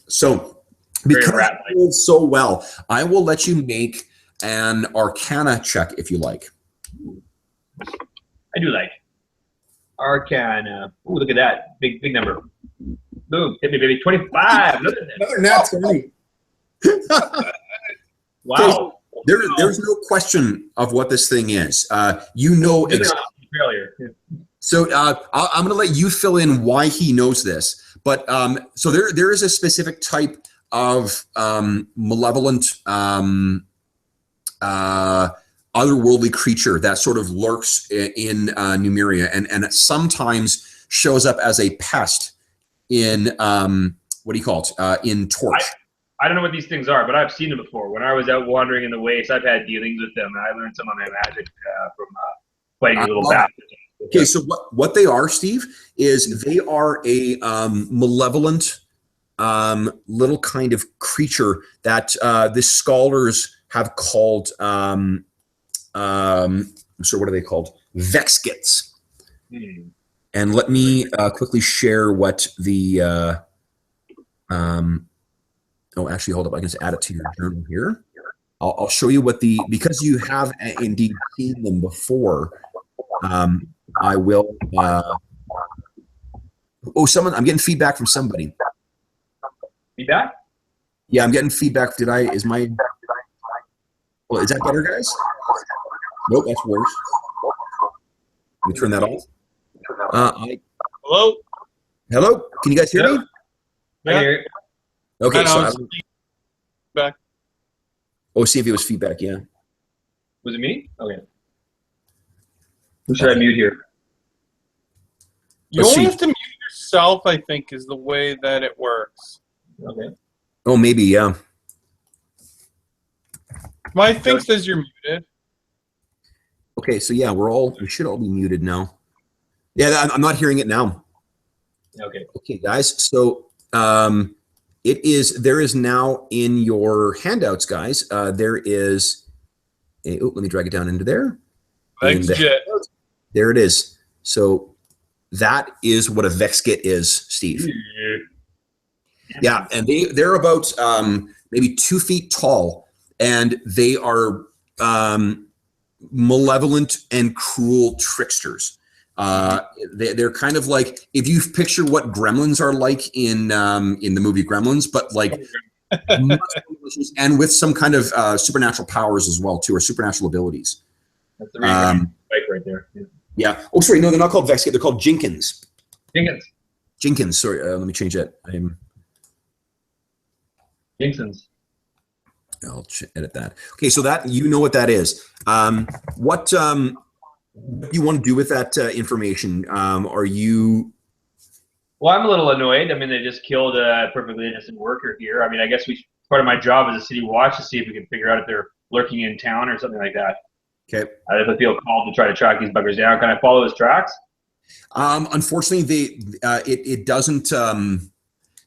So, because you rolled so well, I will let you make an Arcana check if you like. I do like Arcana. Ooh, look at that big number. Boom! Hit me, baby. 25. Another nat 20. Wow. There's no question of what this thing is. You know exactly. So I'm going to let you fill in why he knows this. But so there is a specific type of malevolent, otherworldly creature that sort of lurks in Numeria, and it sometimes shows up as a pest in what do you call it? In Torch. I don't know what these things are, but I've seen them before. When I was out wandering in the wastes, I've had dealings with them, and I learned some of my magic from fighting little bastards. Okay, so what they are, Steve, is they are a malevolent little kind of creature that the scholars have called, I'm sorry, what are they called? Vexkits. And let me quickly share what the oh, actually, hold up. I can just add it to your journal here. I'll show you what because you have indeed seen them before. I will. I'm getting feedback from somebody. Feedback? Yeah, I'm getting feedback. Well, is that better, guys? Nope, that's worse. Let me turn that off. Hello? Hello? Can you guys hear me? Yeah. Okay, back. Oh, see if it was feedback, yeah. Was it me? Okay. Who should I mute here? You only have to mute yourself, I think, is the way that it works. Okay. Oh, maybe, yeah. My thing says you're muted. Okay, so yeah, we should all be muted now. Yeah, I'm not hearing it now. Okay. Okay, guys, so there is now in your handouts, guys, there is let me drag it down into there. Thanks, Jet. There it is. So that is what a Vexkit is, Steve. Yeah, and they're about maybe 2 feet tall, and they are malevolent and cruel tricksters. They're kind of like, if you picture what gremlins are like in the movie Gremlins, but like much more delicious, and with some kind of supernatural powers as well too, or supernatural abilities. That's the reason right there. Yeah. Oh, sorry. No, they're not called Vexkit. They're called Jenkins. Jenkins. Sorry. Let me change that. Jenkins. I'll edit that. Okay. So that, you know what that is. What do you want to do with that information? Are you? Well, I'm a little annoyed. I mean, they just killed a perfectly innocent worker here. I mean, I guess part of my job as a city watch to see if we can figure out if they're lurking in town or something like that. Okay. I feel called to try to track these buggers down. Can I follow his tracks? Unfortunately, it doesn't.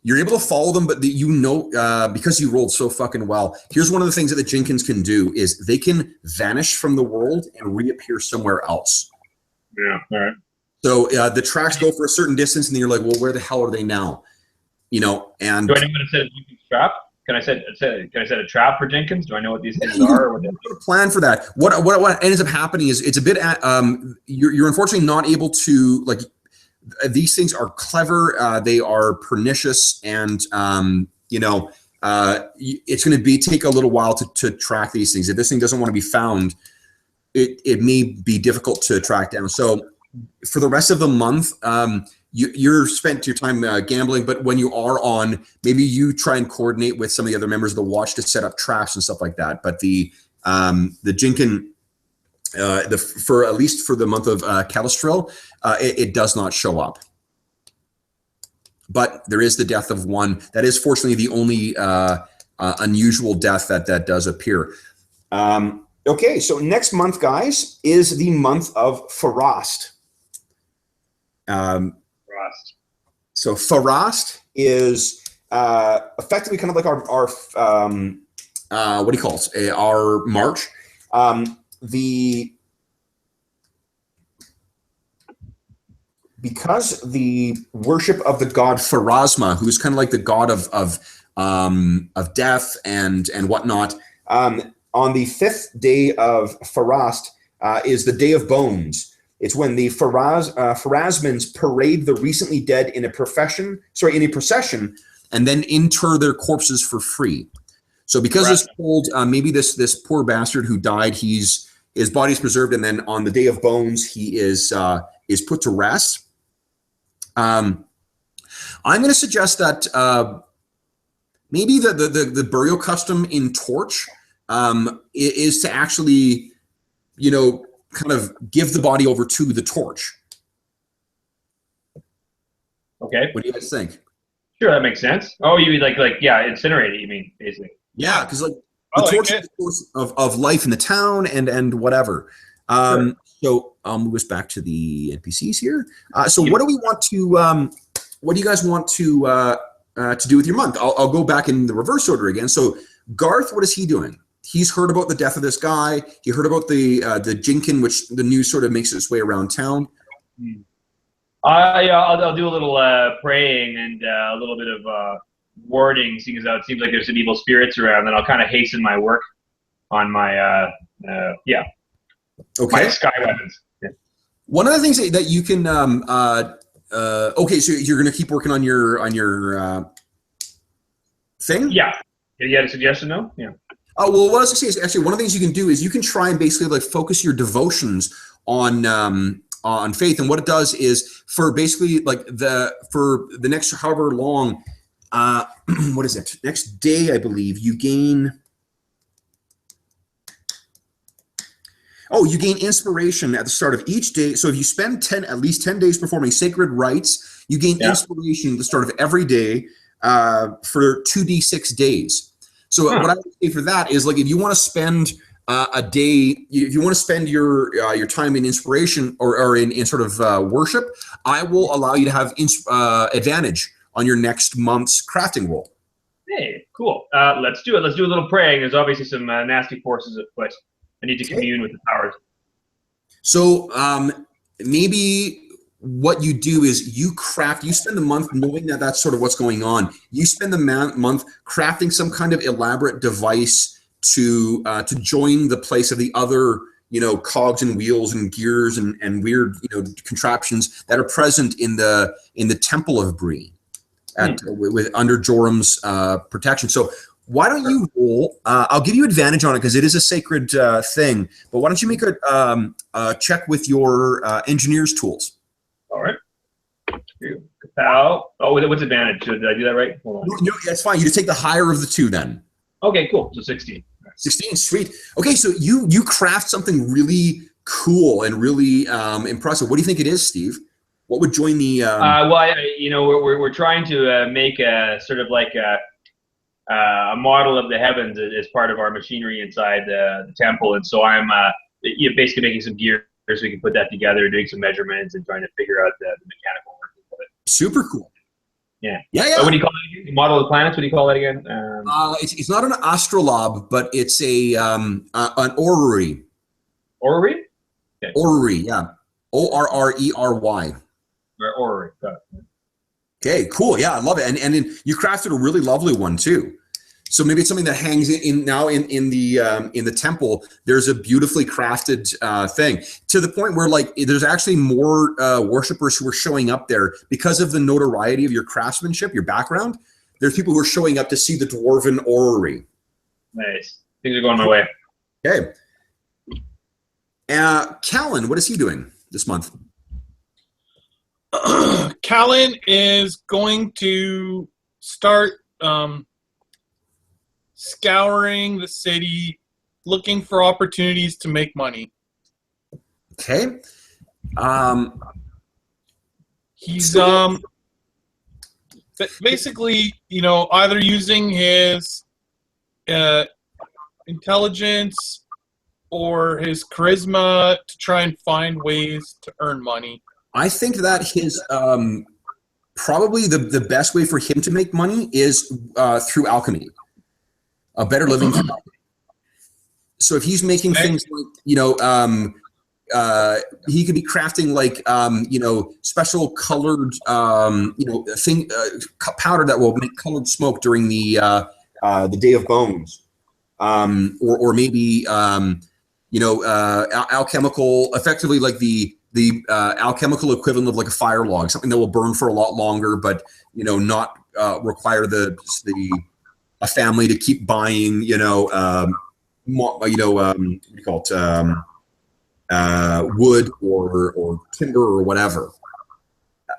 You're able to follow them, but because you rolled so fucking well. Here's one of the things that the Jenkins can do is they can vanish from the world and reappear somewhere else. Yeah. All right. So the tracks go for a certain distance, and then you're like, well, where the hell are they now? And do I know what to set a Jenkins trap? Can I set a trap for Jenkins? Do I know what these things are? Or what a plan for that. What ends up happening is it's a bit. You're unfortunately not able to like. These things are clever. They are pernicious, and it's going to take a little while to track these things. If this thing doesn't want to be found, it may be difficult to track down. So for the rest of the month, you're spent your time gambling, but when you are on, maybe you try and coordinate with some of the other members of the watch to set up traps and stuff like that. But the Jinkin, for at least for the month of Calistril, it does not show up. But there is the death of one. That is fortunately the only unusual death that does appear. Okay, so next month, guys, is the month of Farast. So Farast is effectively kind of like our what do you call it? Our March. Because the worship of the god Pharasma, who's kind of like the god of death and whatnot, on the 5th day of Farast is the Day of Bones. It's when the Pharasmans parade the recently dead in a procession, and then inter their corpses for free. So because it's told, maybe this poor bastard who died, his body is preserved, and then on the Day of Bones he is put to rest. I'm going to suggest that maybe the burial custom in Torch is to actually, kind of give the body over to the Torch. Okay. What do you guys think? Sure, that makes sense. Oh, you mean like incinerate it? You mean basically? Yeah, because the Torch is the source of life in the town and whatever. Sure. So I'll move us back to the NPCs here. So what do we want to? What do you guys want to do with your month? I'll go back in the reverse order again. So Garth, what is he doing? He's heard about the death of this guy. He heard about the Jinkin, which the news sort of makes its way around town. I'll do a little praying and a little bit of warding, seeing as how it seems like there's some evil spirits around. Then I'll kind of hasten my work on my my sky weapons. Yeah. One of the things that you can okay, so you're going to keep working on your thing? Yeah. You had a suggestion, though? Yeah. Well, what I was going to say is actually one of the things you can do is you can try and basically like focus your devotions on faith, and what it does is for basically like for the next however long, what is it? Next day, I believe you gain. Oh, you gain inspiration at the start of each day. So if you spend at least 10 days performing sacred rites, you gain inspiration at the start of every day for 2d6 days. So what I would say for that is like if you want to spend a day, if you want to spend your time in inspiration or in sort of worship, I will allow you to have advantage on your next month's crafting roll. Hey, cool. Let's do it. Let's do a little praying. There's obviously some nasty forces at play. I need to commune with the powers. So maybe what you do is you spend the month knowing that that's sort of what's going on. You spend the month crafting some kind of elaborate device to join the place of the other, cogs and wheels and gears and weird, contraptions that are present in the Temple of Bree with under Jorum's protection. So why don't you roll? I'll give you advantage on it because it is a sacred thing. But why don't you make a check with your engineer's tools? All right. Oh, what's advantage? Did I do that right? Hold on. No, that's fine. You just take the higher of the two then. Okay, cool. So 16. 16, sweet. Okay, so you craft something really cool and really impressive. What do you think it is, Steve? What would join the? We're trying to make a sort of like a model of the heavens as part of our machinery inside the temple, and so I'm basically making some gear so we can put that together, doing some measurements and trying to figure out the mechanical workings of it. Super cool. Yeah. Yeah. What do you call it again? The model of the planets? What do you call that again? It's not an astrolabe, but it's an orrery. Orrery? Okay. Orrery, yeah. Orrery. Orrery. Got it. Okay, cool. Yeah, I love it. And then you crafted a really lovely one too. So maybe it's something that hangs in the temple. There's a beautifully crafted thing, to the point where like there's actually more worshipers who are showing up there because of the notoriety of your craftsmanship, your background. There's people who are showing up to see the dwarven orrery. Nice. Things are going my way. Okay. Callan, what is he doing this month? Callan is going to start scouring the city, looking for opportunities to make money. Okay. He's basically, either using his intelligence or his charisma to try and find ways to earn money. I think that his probably the best way for him to make money is through alchemy. A better living through alchemy. So if he's making things like, he could be crafting like, special colored, powder that will make colored smoke during the Day of Bones, or maybe alchemical, effectively like the alchemical equivalent of like a fire log, something that will burn for a lot longer, but not require a family to keep buying, what do you call it, wood or timber or whatever.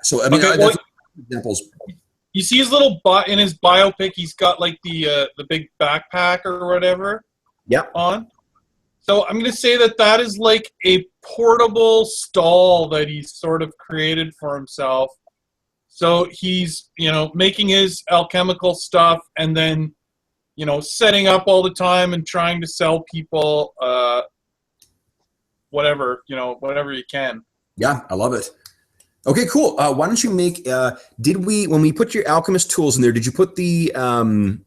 So I mean, that's examples. You see his little in his biopic. He's got like the big backpack or whatever. Yep. On. So I'm going to say that is like a portable stall that he's sort of created for himself. So he's, making his alchemical stuff and then, setting up all the time and trying to sell people whatever you can. Yeah, I love it. Okay, cool. Why don't you make, when we put your alchemist tools in there, did you put the, actually,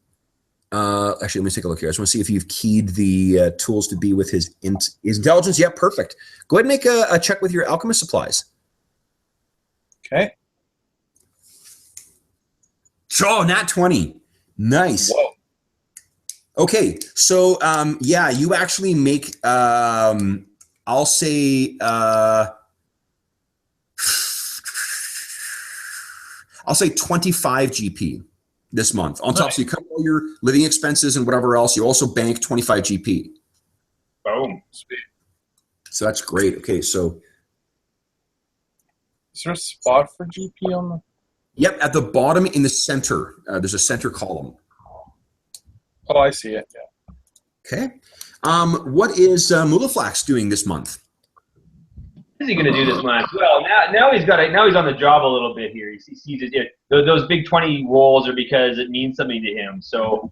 let me take a look here. I just want to see if you've keyed the tools to be with his intelligence. Yeah, perfect. Go ahead and make a check with your alchemist supplies. Okay. Oh, nat 20. Nice. Whoa. Okay, so you actually make, I'll say 25 GP this month. On top, so you cover all your living expenses and whatever else. You also bank 25 GP. Boom. Sweet. So that's great. Okay, so is there a spot for GP on the? Yep, at the bottom in the center, there's a center column. Oh, I see it. Yeah. Okay. What is Mulaflax doing this month? What is he going to do this month? Well, now he's on the job a little bit here. He sees it. Those big 20 rolls are because it means something to him. So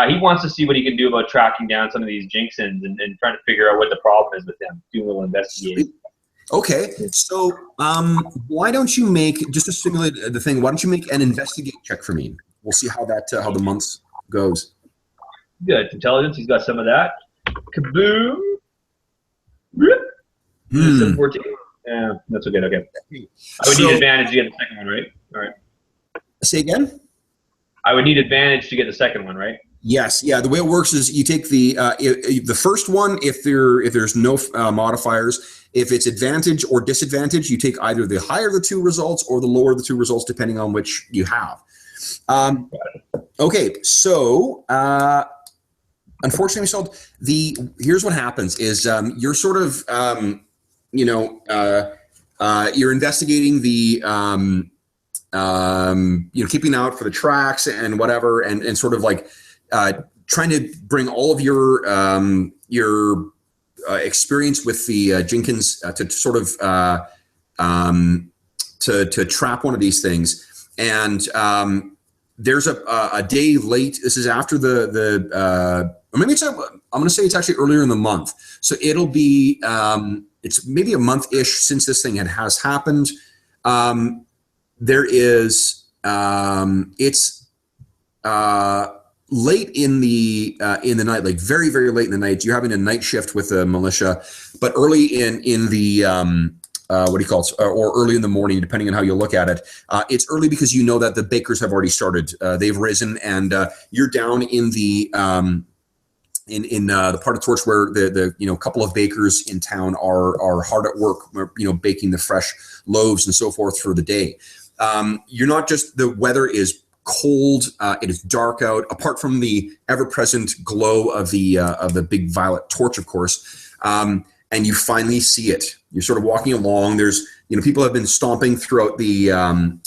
he wants to see what he can do about tracking down some of these Jinxons and trying to figure out what the problem is with them. Do a little investigating. Okay, so why don't you make, just to simulate the thing, why don't you make an investigate check for me? We'll see how how the months goes. Good. Intelligence, he's got some of that. Kaboom! 14. Yeah, that's okay. Okay. I would need advantage to get the second one, right? All right. Say again? I would need advantage to get the second one, right? Yes. Yeah. The way it works is you take the first one if there's no modifiers. If it's advantage or disadvantage, you take either the higher of the two results or the lower of the two results, depending on which you have. Okay. So unfortunately, here's what happens is you're sort of you're investigating the keeping out for the tracks and whatever, and sort of like trying to bring all of your experience with the Jenkins to sort of to trap one of these things. And there's a day late. This is after the or maybe I'm going to say it's actually earlier in the month. So it'll be, it's maybe a month-ish since this thing has happened. There is, it's late in the night, like very, very late in the night. You're having a night shift with the militia, but early in the, what do you call it? Or early in the morning, depending on how you look at it. It's early because you know that the bakers have already started. They've risen, and you're down in the the part of Torch where the couple of bakers in town are hard at work, baking the fresh loaves and so forth for the day. You're not just, the weather is cold. It is dark out. Apart from the ever-present glow of the big violet torch, of course, and you finally see it. You're sort of walking along. There's people have been stomping throughout the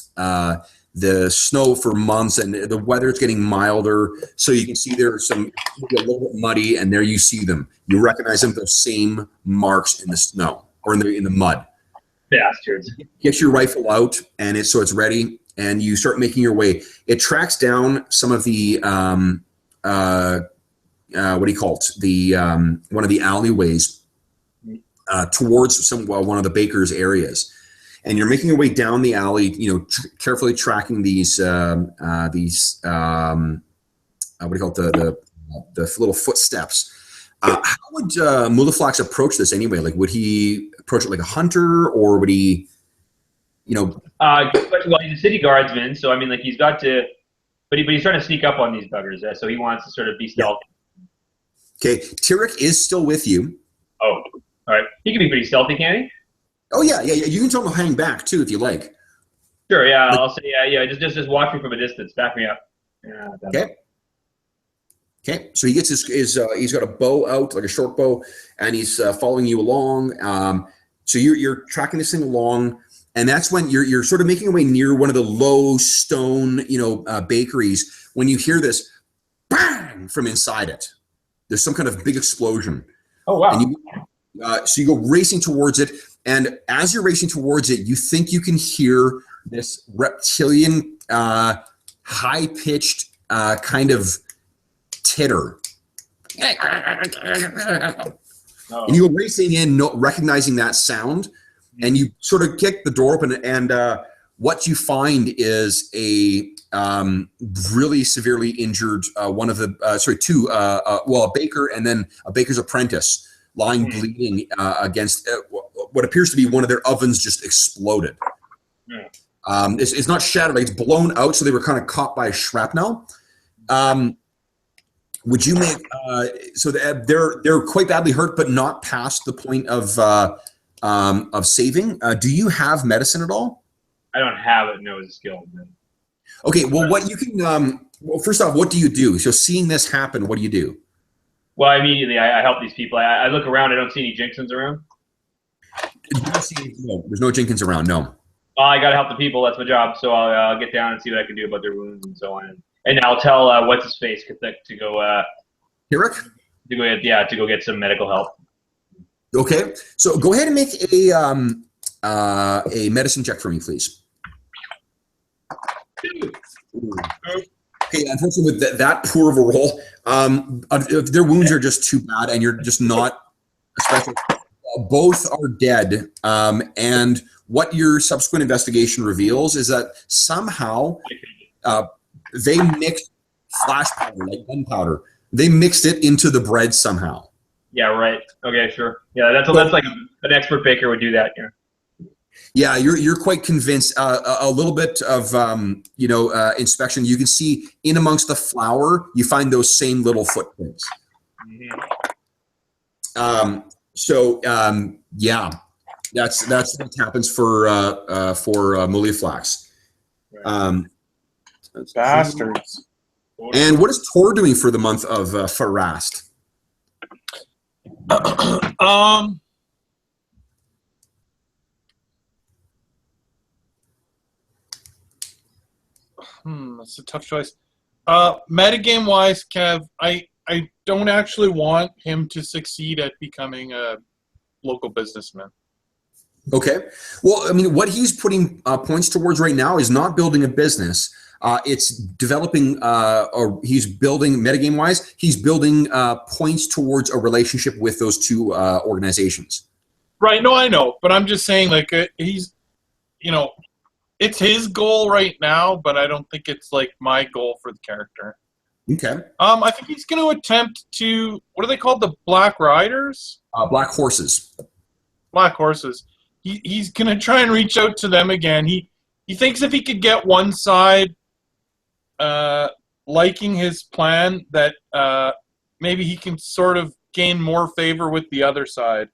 snow for months, and the weather's getting milder, so you can see there's a little bit muddy, and there you see them. You recognize them, those same marks in the snow or in the mud. Bastards. Get your rifle out, and it's ready, and you start making your way. It tracks down some of the what do you call it? The one of the alleyways towards one of the baker's areas. And you're making your way down the alley, carefully tracking these what do you call it, the little footsteps. How would Mulaflax approach this anyway? Like, would he approach it like a hunter, or would he, Well, he's a city guardsman, so I mean, like, he's got to, but he's trying to sneak up on these buggers, so he wants to sort of be stealthy. Okay, Tyrek is still with you. Oh, all right. He can be pretty stealthy, can he? Oh yeah. You can tell him to hang back too if you like. Sure. Yeah. I'll say yeah. Just watch me from a distance. Back me up. Yeah. Okay. Okay. So he gets he's got a bow out, like a short bow, and he's following you along. So you're tracking this thing along, and that's when you're sort of making your way near one of the low stone bakeries when you hear this bang from inside it. There's some kind of big explosion. Oh wow. And so you go racing towards it. And as you're racing towards it, you think you can hear this reptilian, high-pitched kind of titter. Oh. And you go racing in, recognizing that sound, and you sort of kick the door open, and what you find is a really severely injured a baker and then a baker's apprentice lying bleeding against what appears to be one of their ovens just exploded. Yeah. It's not shattered, like it's blown out, so they were kind of caught by shrapnel. Would you make so they're quite badly hurt, but not past the point of saving? Do you have medicine at all? I don't have it. No, it's a skill. Okay, well, what you can well, first off, what do you do? So seeing this happen, what do you do? Well, immediately I help these people. I look around. I don't see any Jinxons around. No, there's no Jenkins around. No. I got to help the people. That's my job. So I'll get down and see what I can do about their wounds and so on. And I'll tell what's his face to go. Eric? To go get some medical help. Okay, so go ahead and make a medicine check for me, please. Okay, unfortunately, with that poor of a roll, their wounds are just too bad, and you're just not, especially. Both are dead, and what your subsequent investigation reveals is that somehow they mixed flash powder, like gunpowder. They mixed it into the bread somehow. Yeah, right. Okay, sure. Yeah, that's like an expert baker would do that. Yeah. Yeah, you're quite convinced. A little bit of inspection, you can see in amongst the flour, you find those same little footprints. Mm-hmm. Yeah, that's what happens for Mulaflax. Right. Bastards. And what is Tor doing for the month of Farast? That's a tough choice. Metagame wise, Kev, I don't actually want him to succeed at becoming a local businessman. Okay. Well, I mean, what he's putting points towards right now is not building a business. It's developing, or he's building metagame wise. He's building points towards a relationship with those two organizations. Right. No, I know, but I'm just saying, like, he's, it's his goal right now, but I don't think it's like my goal for the character. Okay. I think he's going to attempt to, what are they called? The Black Riders? Black Horses. Black Horses. He's going to try and reach out to them again. He thinks if he could get one side liking his plan, that maybe he can sort of gain more favor with the other side.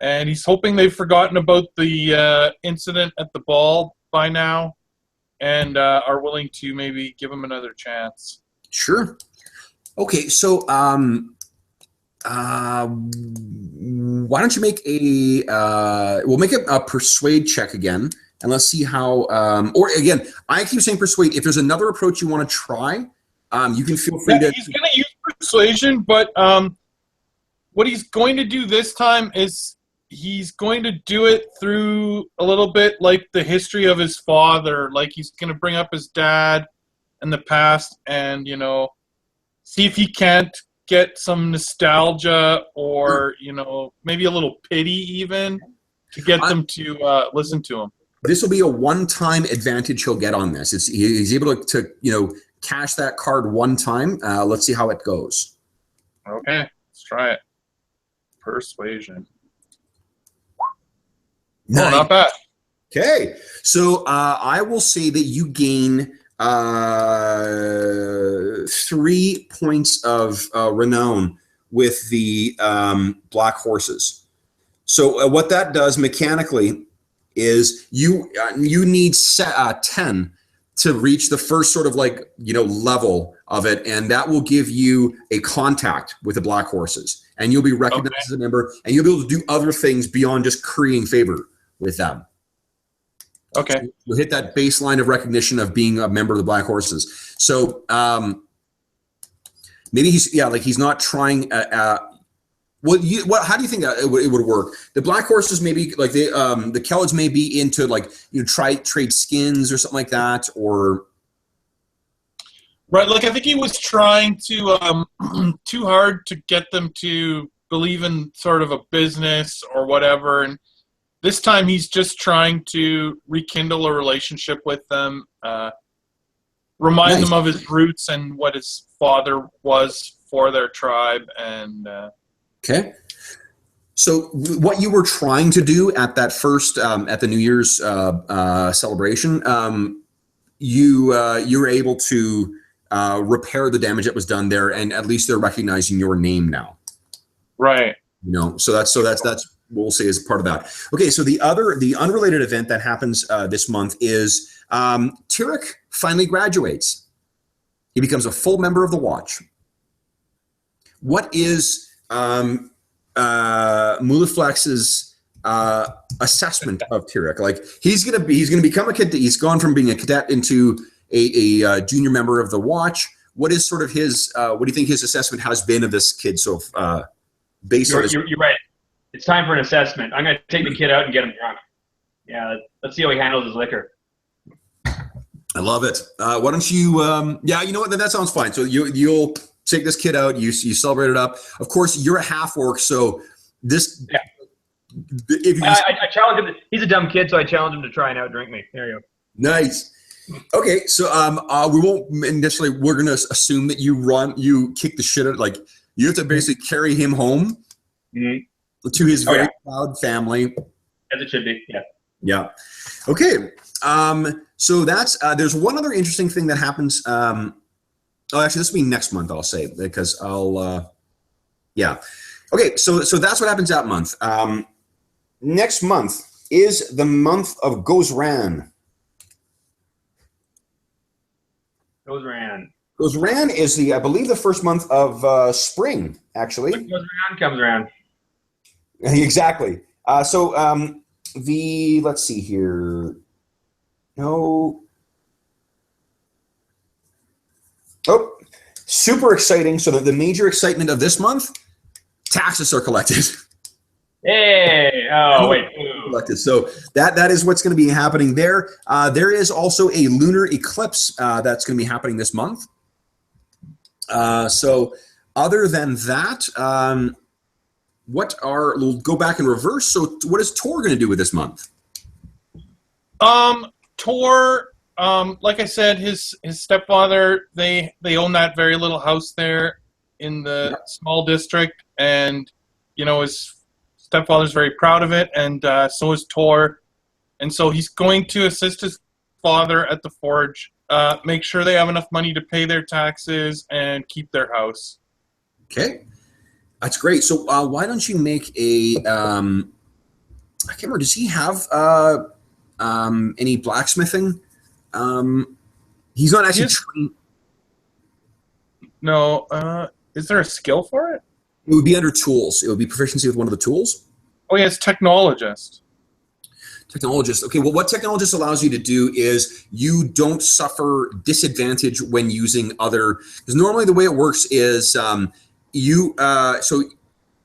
And he's hoping they've forgotten about the incident at the ball by now and are willing to maybe give him another chance. Sure. Okay, so why don't you make we'll make a persuade check again, and let's see how, or again, I keep saying persuade. If there's another approach you want to try, you can feel free to. He's going to use persuasion, but what he's going to do this time is he's going to do it through a little bit like the history of his father. Like, he's going to bring up his dad in the past and, see if he can't get some nostalgia or, maybe a little pity even to get them to listen to him. This will be a one-time advantage he'll get on this. He's able to cash that card one time. Let's see how it goes. Okay, let's try it. Persuasion. Nice. Oh, not bad. Okay, so I will say that you gain 3 points of renown with the Black Horses. So what that does mechanically is you need 10 to reach the first sort of level of it, and that will give you a contact with the Black Horses, and you'll be recognized as a member, and you'll be able to do other things beyond just currying favor with them. Okay. So you'll hit that baseline of recognition of being a member of the Black Horses. So maybe he's not trying. How do you think it would work? The Black Horses maybe the Kellids may be into trade skins or something like that, or right. Like, I think he was trying to too hard to get them to believe in sort of a business or whatever, and this time he's just trying to rekindle a relationship with them, remind them of his roots and what his father was for their tribe, and. Okay. So what you were trying to do at that first at the New Year's celebration, you were able to repair the damage that was done there, and at least they're recognizing your name now. Right. So that's what we'll say is part of that. Okay. So the unrelated event that happens this month is Tyrek finally graduates. He becomes a full member of the Watch. What is Muliflex's assessment of Tyrek? Like, he's gonna become a cadet. He's gone from being a cadet into a junior member of the Watch. What is sort of his? What do you think his assessment has been of this kid? So, based on you're right. It's time for an assessment. I'm gonna take the kid out and get him drunk. Yeah, let's see how he handles his liquor. I love it. Why don't you? Yeah, you know what? That sounds fine. So you'll take this kid out. You celebrate it up. Of course, you're a half orc, so this. Yeah. I challenge him. He's a dumb kid, so I challenge him to try and outdrink me. There you go. Nice. Okay, so we won't necessarily. We're gonna assume that you kick the shit out. Like, you have to basically carry him home to his very proud family. As it should be. Yeah. Yeah. Okay. So that's there's one other interesting thing that happens. Actually, this will be next month, I'll say, because yeah. Okay, so that's what happens that month. Next month is the month of Gozran. Gozran. Gozran is I believe the first month of spring, actually. What goes around comes around. Exactly. Let's see here. No. Oh, super exciting. So the major excitement of this month, taxes are collected. Hey! Oh, wait. Ooh. collected. So that is what's going to be happening there. There is also a lunar eclipse that's going to be happening this month. So other than that, we'll go back in reverse. So what is Tor going to do with this month? Tor, like I said, his stepfather, they own that very little house there in the small district, and his stepfather's very proud of it, and so is Tor, and so he's going to assist his father at the forge, make sure they have enough money to pay their taxes and keep their house. Okay, that's great. So why don't you make a? I can't remember. Does he have any blacksmithing? He's not actually trained. No. Is there a skill for it? It would be under tools. It would be proficiency with one of the tools. Oh, yeah, it's technologist. Technologist. Okay, well, what technologist allows you to do is you don't suffer disadvantage when using other. Because normally the way it works is so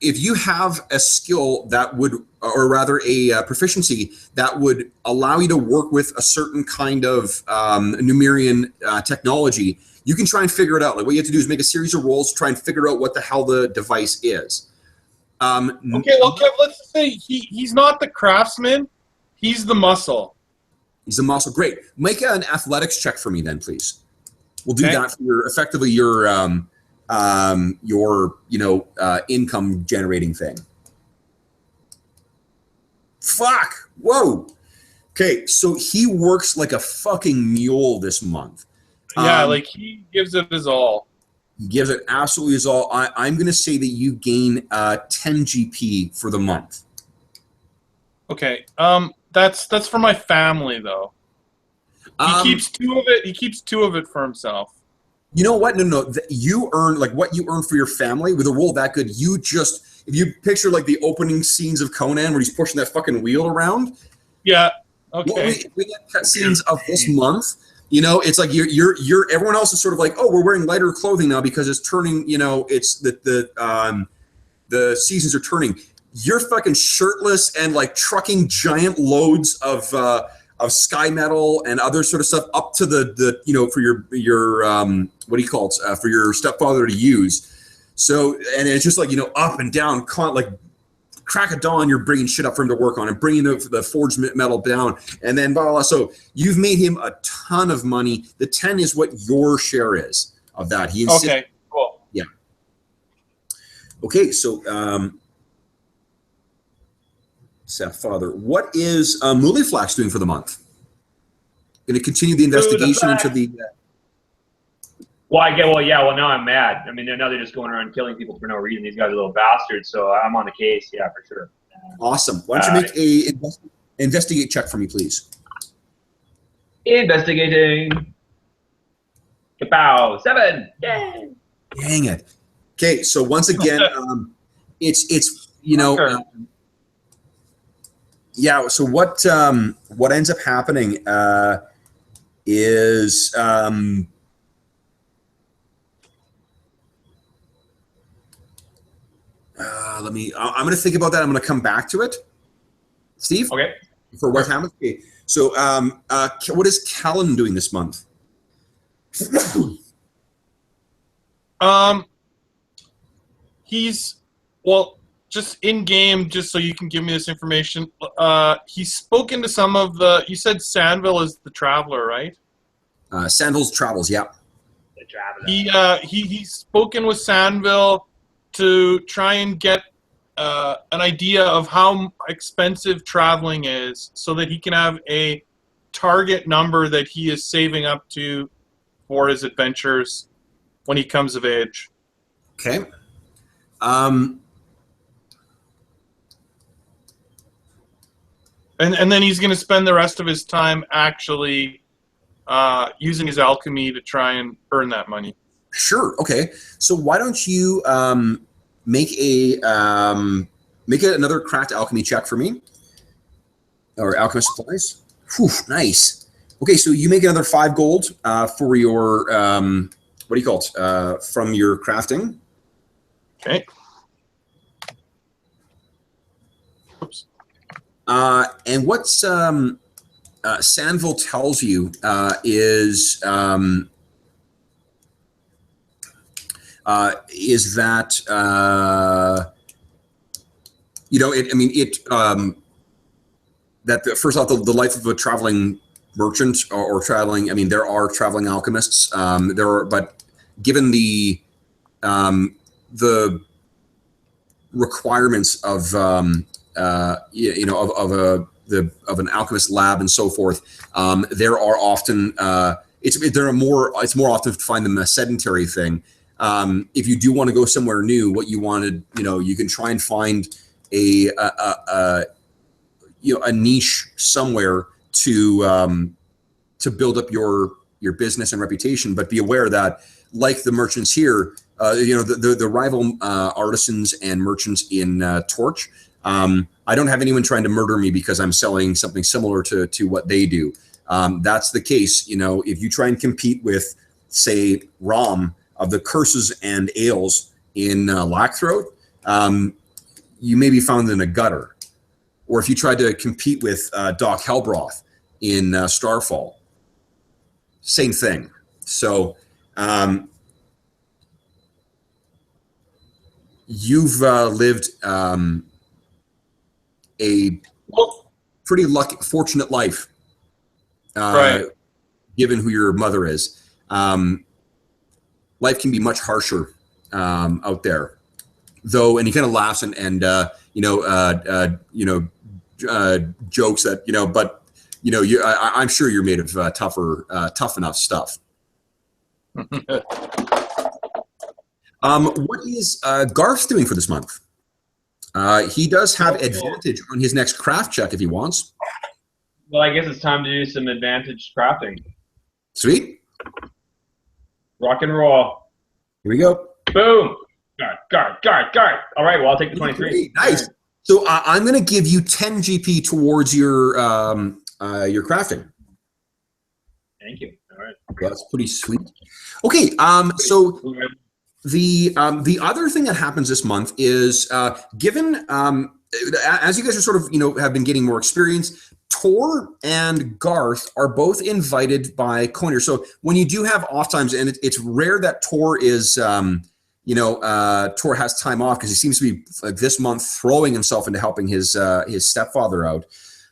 if you have a skill that would, or rather a proficiency that would allow you to work with a certain kind of Numerian technology, you can try and figure it out. Like what you have to do is make a series of rolls, try and figure out what the hell the device is. Okay, well, Kev, let's say he's not the craftsman. He's the muscle. He's the muscle. Great. Make an athletics check for me then, please. We'll do that for effectively your income generating thing. Fuck. Whoa. Okay, so he works like a fucking mule this month. Yeah, like he gives it his all. He gives it absolutely his all. I'm going to say that you gain 10 GP for the month. Okay. That's for my family though. He keeps 2 of it. He keeps 2 of it for himself. You know what? No. You earn like what you earn for your family with a roll that good. You just, if you picture like the opening scenes of Conan where he's pushing that fucking wheel around. Yeah. Okay. We get cut scenes of this month. It's like you're everyone else is sort of like, oh, we're wearing lighter clothing now because it's turning. It's the seasons are turning. You're fucking shirtless and like trucking giant loads of sky metal and other sort of stuff up to the for your what do you call it for your stepfather to use. So and it's just like up and down, like crack of dawn, you're bringing shit up for him to work on and bringing the forged metal down, and then blah, blah, blah. So you've made him a ton of money. The 10 is what your share is of that. Okay, cool. Yeah. Okay, so stepfather, what is Muliflax doing for the month? Going to continue the investigation into the. Well, now I'm mad. I mean, now they're just going around killing people for no reason. These guys are little bastards, so I'm on the case, yeah, for sure. Awesome. Why don't you make a investigate check for me, please? Investigating. Kapow! 7! Yay! Dang it. Okay, so once again, it's yeah. So what ends up happening is. I'm going to think about that. I'm going to come back to it. Steve? Okay. For what happens? Okay. So what is Callan doing this month? He's, just in game, just so you can give me this information, he's spoken to some of you said Sandville is the traveler, right? Sandville's travels, yeah. The traveler. He's spoken with Sandville to try and get an idea of how expensive traveling is so that he can have a target number that he is saving up to for his adventures when he comes of age. Okay. And then he's going to spend the rest of his time actually using his alchemy to try and earn that money. Sure. Okay. So why don't you make another cracked alchemy check for me, or alchemist supplies? Whew, nice. Okay, so you make another 5 gold for your what do you call it? From your crafting. Okay. Oops. And what's Sandville tells you is that first off, the life of a traveling merchant or traveling. I mean, there are traveling alchemists. But given the requirements of an alchemist lab and so forth, there are often it's more often to find them a sedentary thing. If you do want to go somewhere new, what you wanted, you can try and find a niche somewhere to build up your business and reputation. But be aware that, like the merchants here, the rival artisans and merchants in Torch, I don't have anyone trying to murder me because I'm selling something similar to what they do. That's the case. If you try and compete with, say, Rom of the Curses and Ales in Lackthroat, you may be found in a gutter. Or if you tried to compete with Doc Hellbroth in Starfall, same thing. So you've lived a pretty fortunate life, Right. given who your mother is. Life can be much harsher out there, though. And he kind of laughs and jokes that but I'm sure you're made of tough enough stuff. What is Garth doing for this month? He does have advantage on his next craft check if he wants. Well, I guess it's time to do some advantage crafting. Sweet. Rock and roll. Here we go. Boom. Guard. All right, well, I'll take the 23. Nice. So I'm going to give you 10 GP towards your crafting. Thank you. All right. Okay, that's pretty sweet. Okay, so the other thing that happens this month is given as you guys are sort of have been getting more experience, Tor and Garth are both invited by Conir. So when you do have off times, and it's rare that Tor is Tor has time off because he seems to be this month throwing himself into helping his stepfather out.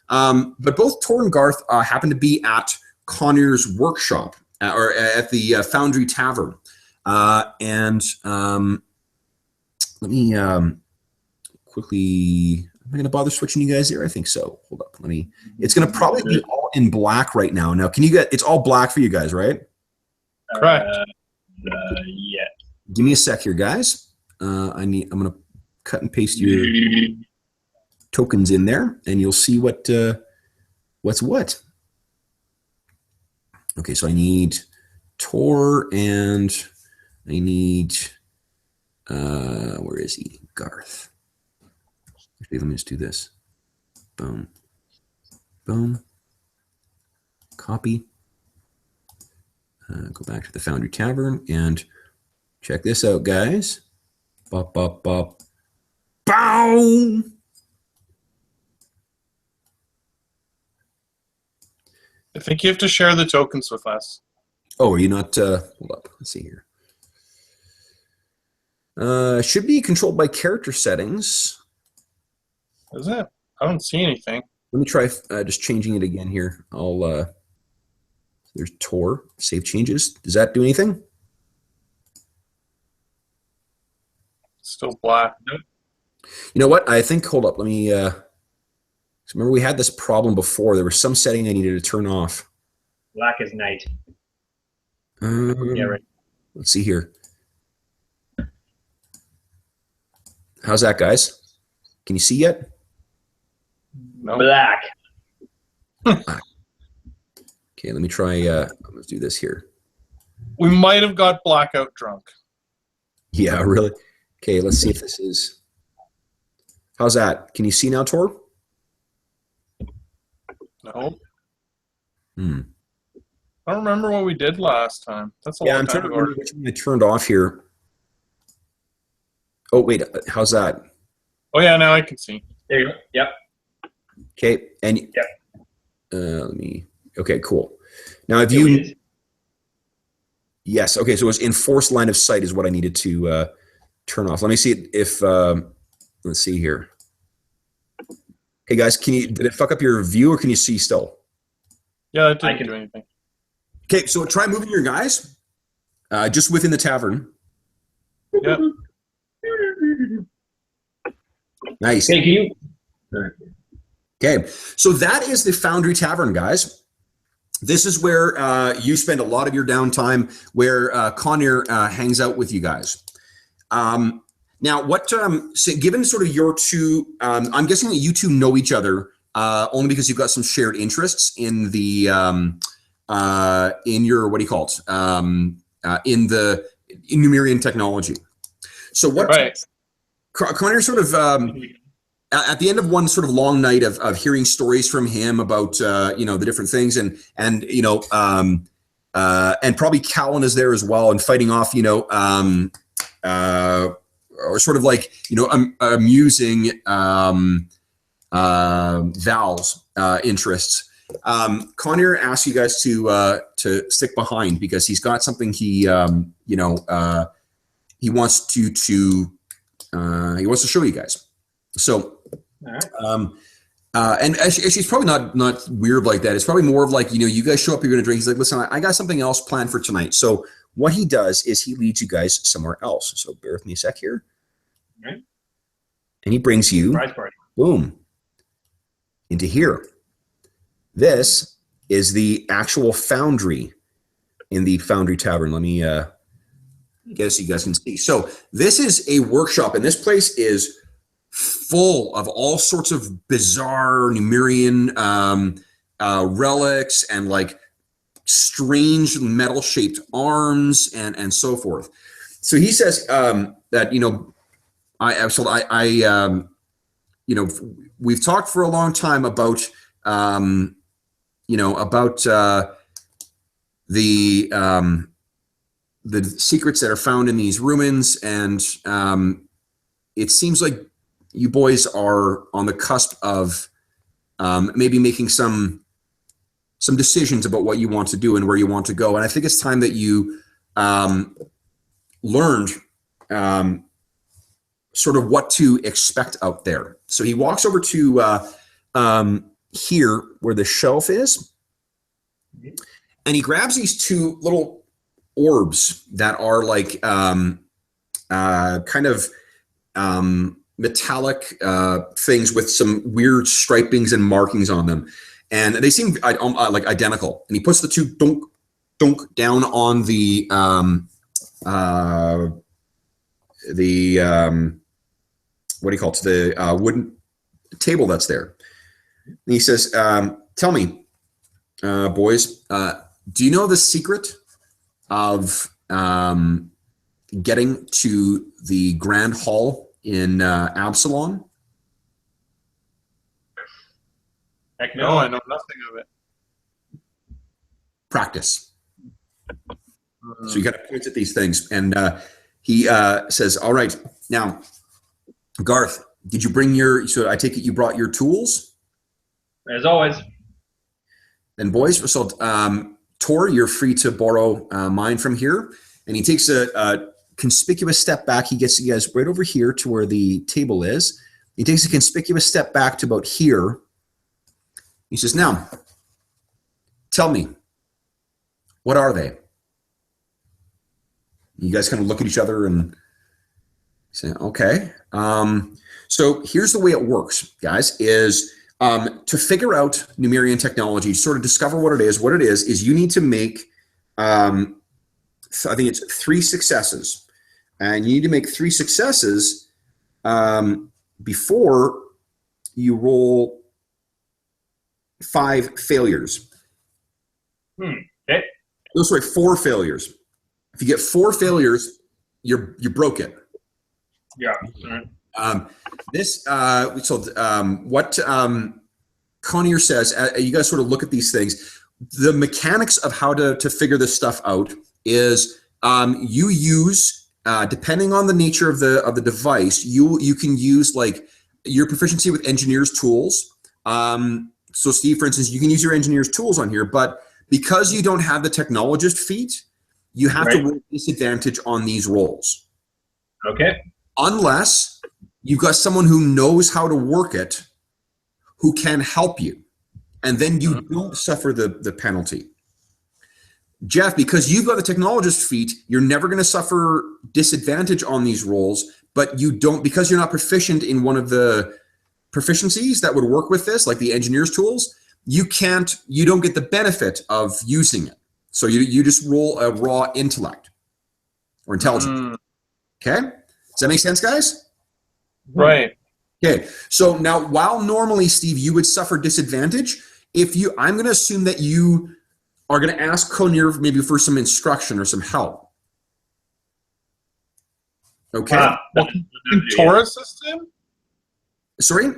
But both Tor and Garth happen to be at Conir's workshop or at the Foundry Tavern. And let me quickly. Am I going to bother switching you guys here? I think so. Hold up. It's going to probably be all in black right now. Now, can you get? It's all black for you guys, right? Correct. Yeah. Give me a sec here, guys. I'm going to cut and paste your tokens in there, and you'll see what's what. Okay, so I need Tor, and I need where is he? Garth. Actually, let me just do this. Boom. Boom. Copy. Go back to the Foundry Tavern and check this out, guys. Bop, bop, bop. Bow! I think you have to share the tokens with us. Oh, are you not? Hold up. Let's see here. Should be controlled by character settings. Is it? I don't see anything. Let me try just changing it again here. There's Tor. Save changes. Does that do anything? Still black. You know what? I think, hold up. Let me, remember we had this problem before. There was some setting I needed to turn off. Black as night. Yeah, right. Let's see here. How's that, guys? Can you see yet? No. Black. Okay, let me try, let's do this here. We might have got blackout drunk. Yeah, really? Okay, let's see if this is... How's that? Can you see now, Tor? No. Hmm. I don't remember what we did last time. That's a Yeah, long I'm time trying to ago. remember which one I turned off here. Oh, wait, how's that? Oh, yeah, now I can see. There you go. Yep. Okay, and Yeah. let me. Okay, cool. Now, if Yeah, you we did. yes, okay, so it's enforced line of sight is what I needed to turn off. Let me see if let's see here. Hey guys, did it fuck up your view or can you see still? Yeah, that I didn't can- do anything. Okay, so try moving your guys just within the tavern. Yep. Nice. Hey, can you? Okay, so that is the Foundry Tavern, guys. This is where you spend a lot of your downtime, where Conir hangs out with you guys. Now, given sort of your two, I'm guessing that you two know each other only because you've got some shared interests in the in your what do you call it in Numerian technology. So what Right. Conir sort of at the end of one sort of long night of hearing stories from him about the different things and probably Callan is there as well and fighting off or sort of like amusing Val's interests. Conir asks you guys to stick behind because he's got something he wants to show you guys. So, and she's probably not weird like that. It's probably more of like, you guys show up, you're going to drink. He's like, listen, I got something else planned for tonight. So what he does is he leads you guys somewhere else. So bear with me a sec here. Right. And he brings you, Surprise party. boom, into here. This is the actual foundry in the Foundry Tavern. Let me get it so you guys can see. So this is a workshop, and this place is full of all sorts of bizarre Numerian relics and like strange metal-shaped arms and so forth. So he says that we've talked for a long time about the secrets that are found in these ruins, and it seems like you boys are on the cusp of maybe making some decisions about what you want to do and where you want to go. And I think it's time that you learned sort of what to expect out there. So he walks over to here where the shelf is, and he grabs these two little orbs that are like kind of metallic things with some weird stripings and markings on them, and they seem like identical. And he puts the two dunk down on the what do you call it, the wooden table that's there. And he says, tell me, boys, do you know the secret of getting to the Grand Hall in Absalom? Heck No, I know nothing of it. Practice. So he kind of points at these things, and he says, all right, now, Garth, did you bring so I take it you brought your tools? As always. Then boys, so Tor, you're free to borrow mine from here. And he takes a conspicuous step back. He gets you guys right over here to where the table is. He takes a conspicuous step back to about here. He says, now, tell me, what are they? You guys kind of look at each other and say, okay. So here's the way it works, guys, is to figure out Numerian technology, sort of discover what it is you need to make, I think it's 3 successes. And you need to make 3 successes before you roll 5 failures. Okay. No, sorry, 4 failures. If you get 4 failures, you broke it. Yeah. All right. What Conir says, you guys sort of look at these things. The mechanics of how to figure this stuff out is you use, depending on the nature of the device, you can use like your proficiency with engineer's tools So Steve, for instance, you can use your engineer's tools on here, but because you don't have the technologist feat, you have to roll disadvantage on these rolls. Okay. Unless you've got someone who knows how to work it, who can help you. And then you don't suffer the penalty. Jeff, because you've got the technologist feat, you're never going to suffer disadvantage on these rolls, but you don't, because you're not proficient in one of the proficiencies that would work with this, like the engineer's tools, you don't get the benefit of using it. So you just roll a raw intellect or intelligence. Okay? Does that make sense, guys? Right. Okay. So now, while normally, Steve, you would suffer disadvantage, I'm going to assume that you are going to ask Conir maybe for some instruction or some help. Okay. Can Tor assist him? Sorry?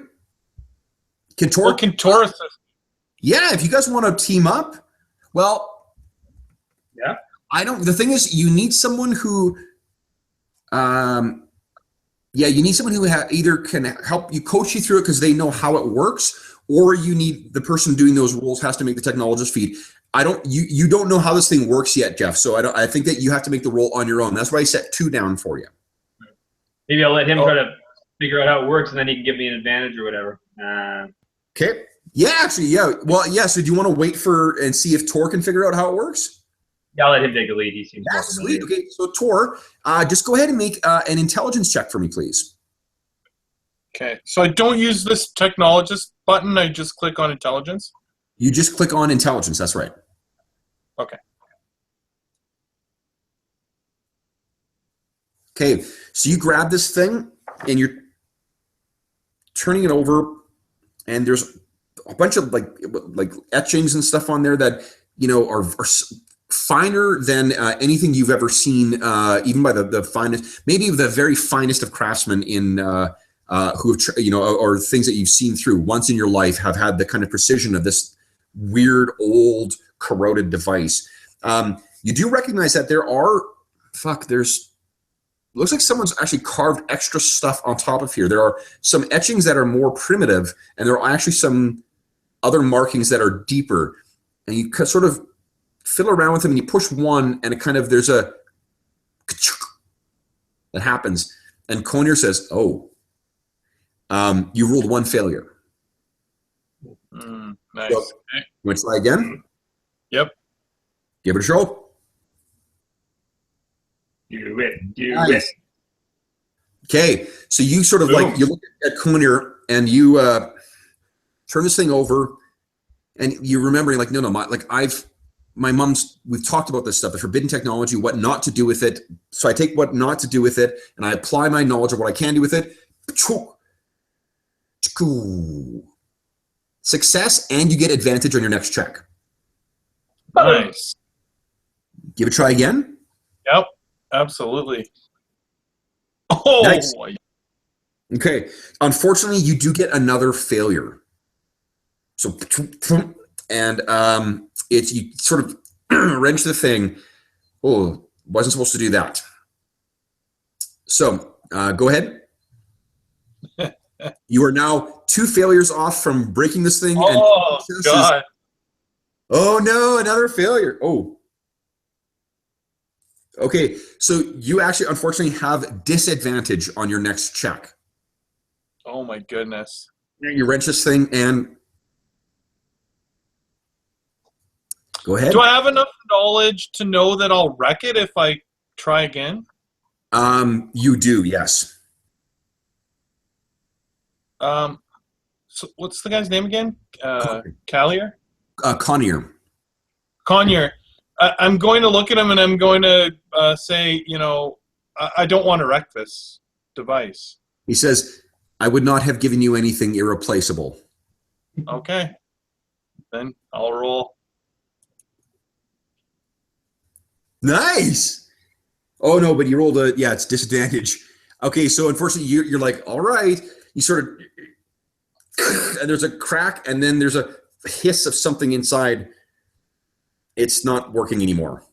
Can Tor? Or can Tor assist him? Yeah, if you guys want to team up, well, yeah. The thing is, you need someone who, you need someone who either can help you, coach you through it because they know how it works, or you need the person doing those rolls has to make the technologist feat. You don't know how this thing works yet, Jeff. So I think that you have to make the roll on your own. That's why I set 2 down for you. Maybe I'll let him try to figure out how it works, and then he can give me an advantage or whatever. Okay. Yeah, actually, yeah. Well, yeah. So do you want to wait and see if Tor can figure out how it works? Yeah, I'll let him take the lead. He seems more sweet. familiar. Okay, so Tor, just go ahead and make an intelligence check for me, please. Okay. So I don't use this technologist button. I just click on intelligence. You just click on intelligence. That's right. Okay. Okay. So you grab this thing and you're turning it over, and there's a bunch of like etchings and stuff on there that are finer than anything you've ever seen, even by the finest, maybe the very finest of craftsmen in who have or things that you've seen through once in your life have had the kind of precision of this weird old corroded device. You do recognize that looks like someone's actually carved extra stuff on top of here. There are some etchings that are more primitive, and there are actually some other markings that are deeper. And you sort of fiddle around with them, and you push one, and there's a that happens. And Conir says, "Oh, you rolled 1 failure." Nice. So, you want to try again? Yep. Give it a show. Do it. Nice. Okay, so you sort of you look at Conir and you turn this thing over, and you're remembering my mom's, we've talked about this stuff, the forbidden technology, what not to do with it. So I take what not to do with it, and I apply my knowledge of what I can do with it. Success, and you get advantage on your next check. Nice. Give it a try again. Yep. Absolutely. Oh. Nice. Okay. Unfortunately, you do get another failure. So, and you sort of wrench the thing. Oh, wasn't supposed to do that. So, go ahead. You are now 2 failures off from breaking this thing. Oh, God. Oh, no, another failure. Oh. Okay, so you actually, unfortunately, have disadvantage on your next check. Oh, my goodness. You wrench this thing and... Go ahead. Do I have enough knowledge to know that I'll wreck it if I try again? You do, yes. So what's the guy's name again? Callier? Conir. Conir. I'm going to look at him and I'm going to say, I don't want to wreck this device. He says, I would not have given you anything irreplaceable. Okay. Then I'll roll. Nice. Oh, no, but you rolled it's disadvantage. Okay, so unfortunately, you're like, all right. You sort of, and there's a crack, and then there's a hiss of something inside. It's not working anymore.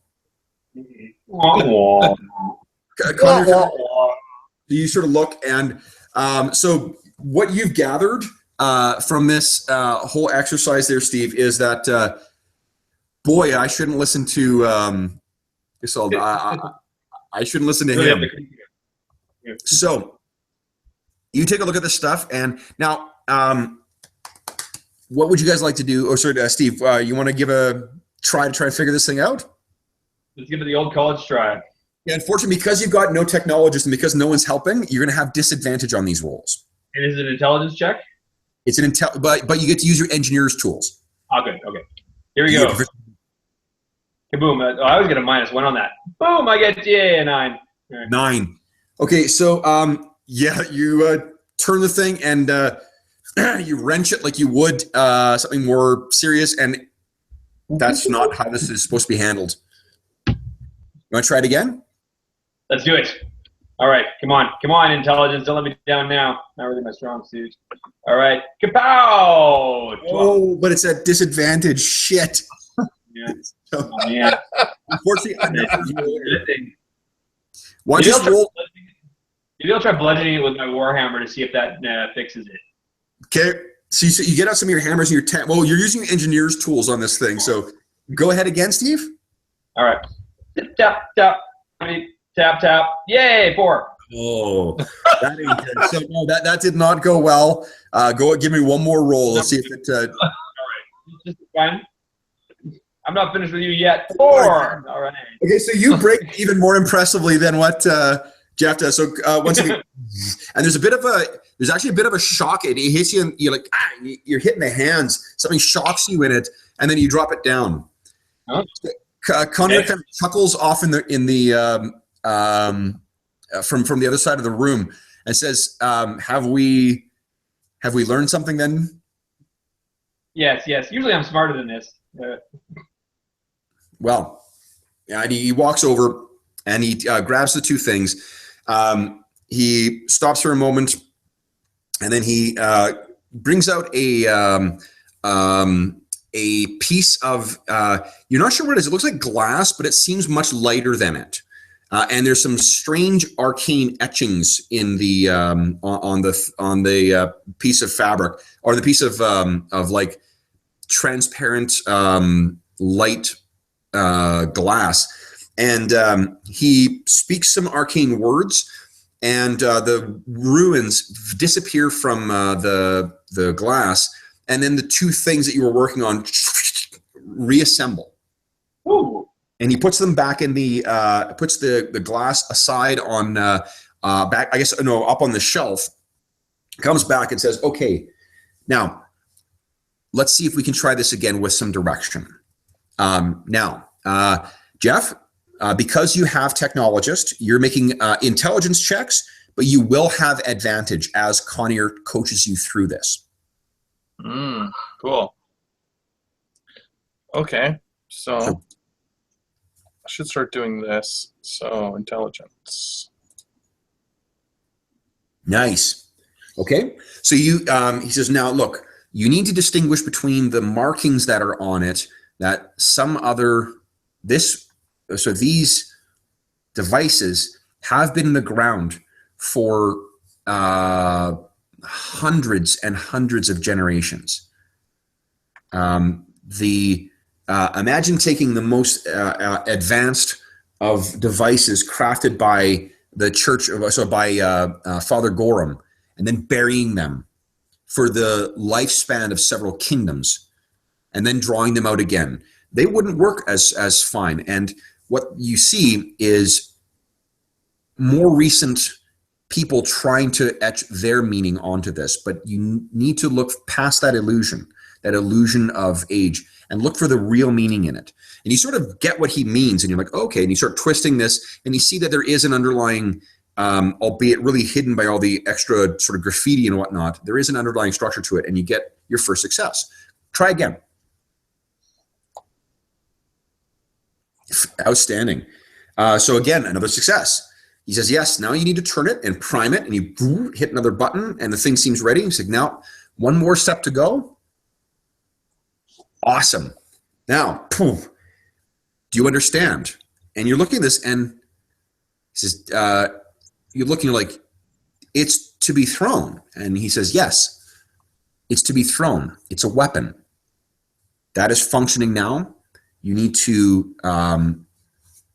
You sort of look, and so what you've gathered from this whole exercise there, Steve, is that boy, I shouldn't listen to I shouldn't listen to him. So you take a look at this stuff, and now what would you guys like to do? Oh, sorry, Steve, you want to give a try to figure this thing out? Let's give it the old college try. Yeah, unfortunately, because you've got no technologist and because no one's helping, you're going to have disadvantage on these rolls. And is it an intelligence check? It's an but you get to use your engineer's tools. Oh, good. Okay. Here we go. Kaboom. I always get a -1 on that. Boom, I get, a 9. Right. 9. Okay, so, you turn the thing and you wrench it like you would something more serious, and that's not how this is supposed to be handled. You want to try it again? Let's do it. All right, come on, intelligence. Don't let me down now. Not really my strong suit. All right, kapow! 12. Oh, but it's at disadvantage. Shit. Yeah. So, Oh, man. unfortunately, why Maybe just roll? Maybe I'll try bludgeoning it with my warhammer to see if that fixes it. Okay, so you get out some of your hammers and your well, you're using engineer's tools on this thing. So go ahead again, Steve. All right. Tap, tap, tap, tap. Yay, 4. Oh, that ain't good. So no, that did not go well. Give me one more roll. Let's see if it. All right. Just fine. I'm not finished with you yet. 4. All right. Okay, so you break even more impressively than what Jeff does. So once again, and there's actually a bit of a shock. It hits you, and you're like, you're hitting the hands. Something shocks you in it, and then you drop it down. Oh. Conrad kind of chuckles off in the from the other side of the room and says, "Have we learned something then?" Yes. Usually I'm smarter than this. Well, yeah, he walks over and he grabs the two things. He stops for a moment, and then he brings out a piece of you're not sure what it is. It looks like glass, but it seems much lighter than it. And there's some strange arcane etchings in the on the piece of fabric, or the piece of like transparent light glass. And he speaks some arcane words, and the ruins disappear from the glass, and then the two things that you were working on reassemble. Ooh. And he puts them back in the puts the glass aside on back, I guess, no, up on the shelf. Comes back and says, "Okay, now let's see if we can try this again with some direction." Now, Jeff, because you have technologist, you're making intelligence checks, but you will have advantage as Connier coaches you through this. Cool. Okay, so I should start doing this. So intelligence. Nice. Okay, so you he says, now look, you need to distinguish between the markings that are on it, that some other so these devices have been in the ground for hundreds and hundreds of generations. Imagine taking the most advanced of devices crafted by the church, by Father Gorham, and then burying them for the lifespan of several kingdoms, and then drawing them out again. They wouldn't work as fine. And what you see is more recent people trying to etch their meaning onto this, but you need to look past that illusion of age, and look for the real meaning in it. And you sort of get what he means, and you're like, okay, and you start twisting this, and you see that there is an underlying, albeit really hidden by all the extra sort of graffiti and whatnot, there is an underlying structure to it, and you get your first success. Try again. Outstanding. So again, another success. He says, yes, now you need to turn it and prime it, and you hit another button, and the thing seems ready. He said, now, one more step to go. Awesome. Now, do you understand? And you're looking at this, and he says, you're looking like, it's to be thrown. And he says, yes. It's to be thrown. It's a weapon. That is functioning now. You need to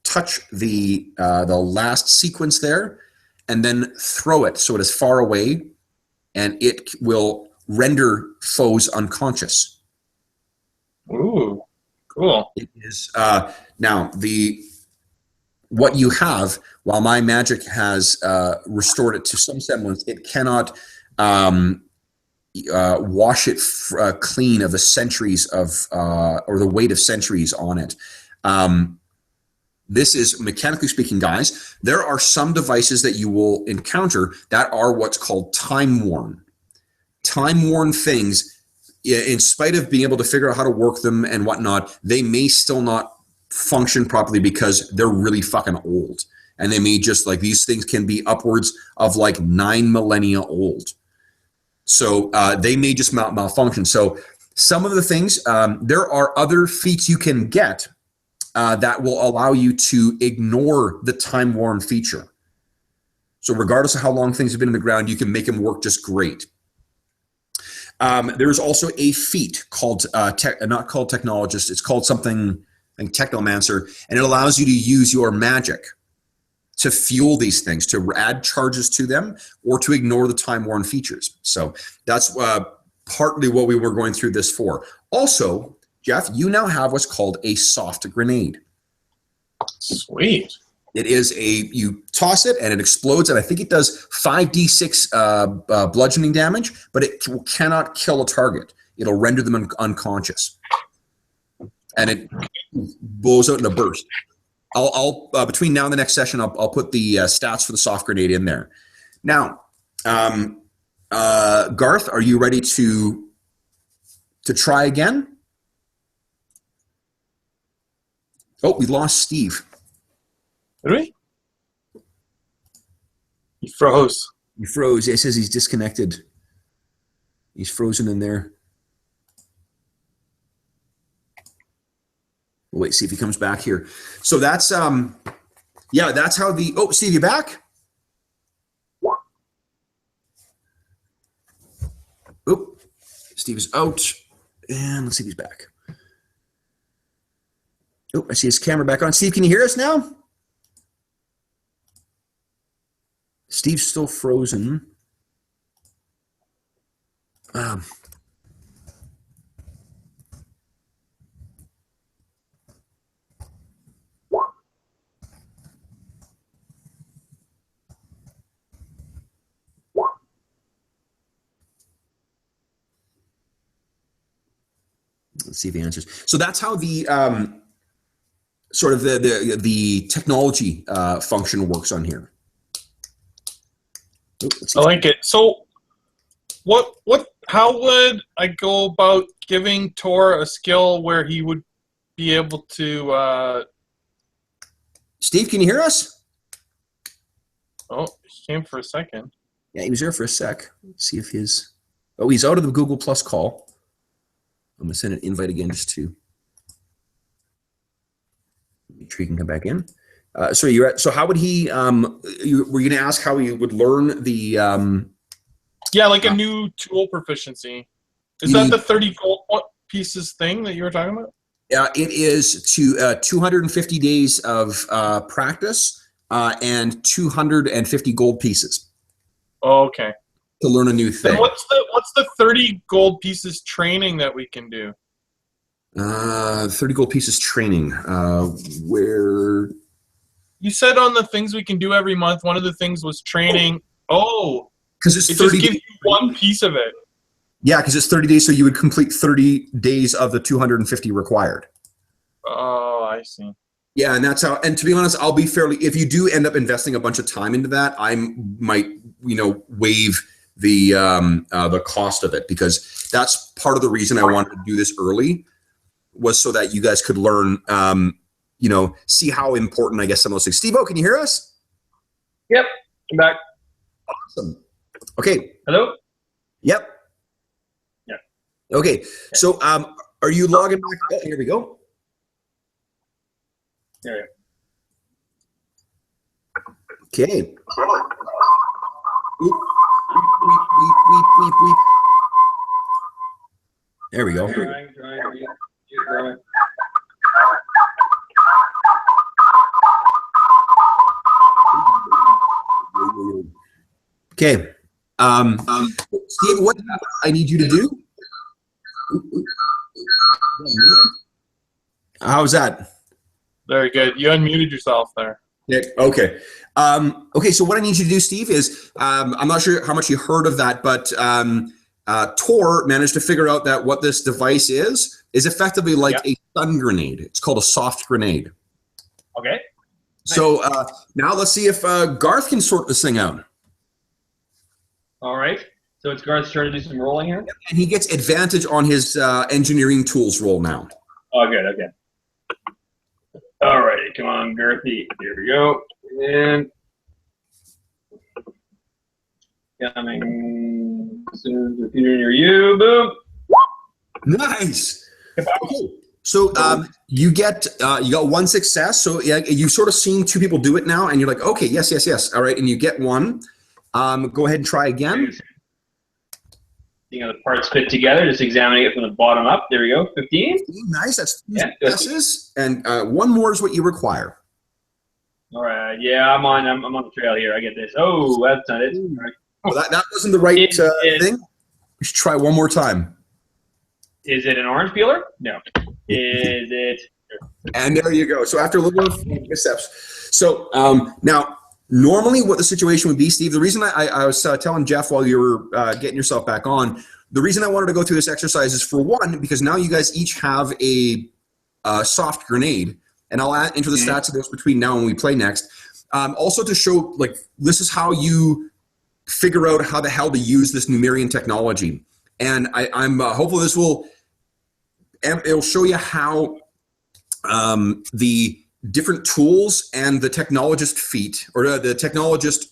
touch the last sequence there and then throw it so it is far away, and it will render foes unconscious. Ooh, cool. It is now what you have. While my magic has restored it to some semblance, it cannot wash it clean of the centuries of or the weight of centuries on it. This is, mechanically speaking, guys, there are some devices that you will encounter that are what's called time-worn. Time-worn things, in spite of being able to figure out how to work them and whatnot, they may still not function properly because they're really fucking old. And they may just, like, these things can be upwards of like 9 millennia old. So they may just malfunction. So some of the things, there are other feats you can get that will allow you to ignore the time-worn feature. So regardless of how long things have been in the ground, you can make them work just great. There's also a feat called, not called Technologist, it's called something like Technomancer, and it allows you to use your magic to fuel these things, to add charges to them, or to ignore the time-worn features. So that's partly what we were going through this for. Also, Jeff, you now have what's called a soft grenade. Sweet. It is you toss it and it explodes, and I think it does 5d6 bludgeoning damage, but it cannot kill a target. It'll render them unconscious. And it blows out in a burst. I'll between now and the next session, I'll put the stats for the soft grenade in there. Now, Garth, are you ready to try again? Oh, we lost Steve. Did we? He froze. He froze. It says he's disconnected. He's frozen in there. We'll wait, see if he comes back here. So that's yeah, that's how the Steve, you back? Oh, Steve is out. And let's see if he's back. Oh, I see his camera back on. Steve, can you hear us now? Steve's still frozen. Let's see if he answers. So that's how the sort of the technology function works on here. Oh, I like it. So, how would I go about giving Tor a skill where he would be able to? Steve, can you hear us? Oh, he came for a second. Yeah, he was there for a sec. Let's see if his. Oh, he's out of the Google Plus call. I'm gonna send an invite again just to make sure he can come back in. So how would he? Were you gonna ask how he would learn the? Yeah, like a new tool proficiency. Is that the 30 gold pieces thing that you were talking about? It is to 250 days of practice and 250 gold pieces. Oh, okay. To learn a new thing. And what's the 30 gold pieces training that we can do? 30 gold pieces training. Where? You said on the things we can do every month, one of the things was training. Oh, because it's it 30 just gives you one piece of it. Yeah, because it's 30 days, so you would complete 30 days of the 250 required. Oh, I see. Yeah, and that's how. And to be honest, I'll be fairly. If you do end up investing a bunch of time into that, I might, waive the cost of it, because that's part of the reason I wanted to do this early, was so that you guys could learn, see how important, I guess, some of those things. Steve-O, can you hear us? Yep, I'm back. Awesome. Okay. Hello? Yep. Yeah. Okay. So, are you logging back? Oh, here we go. There Okay. Weep, weep, weep, weep, weep, weep. There we go. Trying. Okay. Steve, what I need you to do? How's that? Very good. You unmuted yourself there. Yeah, okay. Okay, so what I need you to do, Steve, is I'm not sure how much you heard of that, but Tor managed to figure out that what this device is effectively like a stun grenade. It's called a soft grenade. Okay. So now let's see if Garth can sort this thing out. All right. So it's Garth's turn to do some rolling here? And he gets advantage on his engineering tools roll now. Oh, good. Okay. All righty. Come on, Garthy. Here we go. And coming soon. Computer near you. Boom. Nice. Okay. So you got one success. So yeah, you've sort of seen two people do it now, and you're like, okay, yes. All right, and you get one. Go ahead and try again. Seeing how the parts fit together, just examining it from the bottom up. There we go. 15. Nice. That's two successes, and one more is what you require. All right. Yeah, I'm on the trail here. I get this. Oh, that's not it. All right. Well, that wasn't the right thing. We should try one more time. Is it an orange peeler? No. Is it? And there you go. So after a little missteps. So now, normally what the situation would be, Steve, the reason I was telling Jeff while you were getting yourself back on, the reason I wanted to go through this exercise is, for one, because now you guys each have a soft grenade, and I'll enter the stats of this between now and we play next. Also to show, like, this is how you figure out how the hell to use this Numerian technology. And I'm hopeful this it'll show you how the different tools and the technologist feat, or the technologist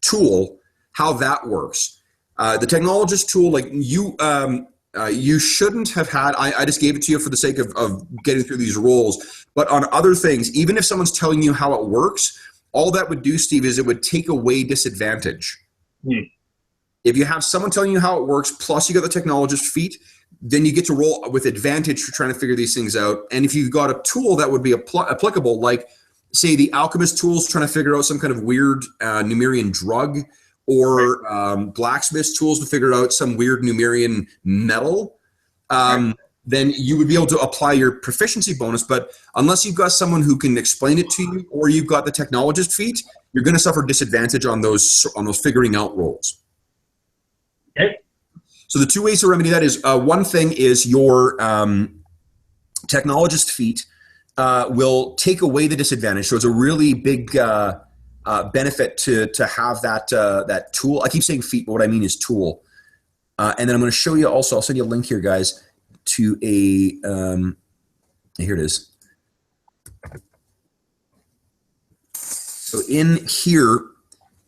tool, how that works. The technologist tool, like you shouldn't have had, I just gave it to you for the sake of getting through these roles, but on other things, even if someone's telling you how it works, all that would do, Steve, is it would take away disadvantage. If you have someone telling you how it works, plus you got the technologist feat, then you get to roll with advantage for trying to figure these things out. And if you've got a tool that would be applicable, like, say, the alchemist tool's trying to figure out some kind of weird Numerian drug, or blacksmith's tools to figure out some weird Numerian metal, then you would be able to apply your proficiency bonus. But unless you've got someone who can explain it to you, or you've got the technologist feat, you're going to suffer disadvantage on those figuring out rolls. Okay. So the two ways to remedy that is, one thing is your technologist feat will take away the disadvantage. So it's a really big benefit to have that tool. I keep saying feat, but what I mean is tool. And then I'm going to show you also, I'll send you a link here, guys, to a, here it is. So in here,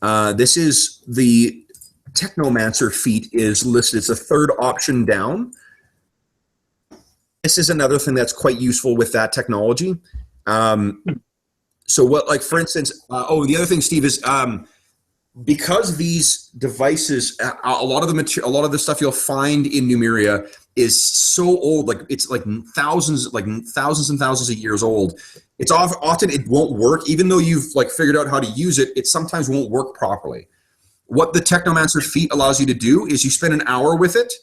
this is the Technomancer feat is listed. It's the third option down. This is another thing that's quite useful with that technology. So what, like, for instance, the other thing, Steve, is because these devices, a lot of the stuff you'll find in Numeria is so old, like it's like thousands and thousands of years old. It's often it won't work, even though you've like figured out how to use it. It sometimes won't work properly. What the Technomancer feat allows you to do is you spend an hour with it,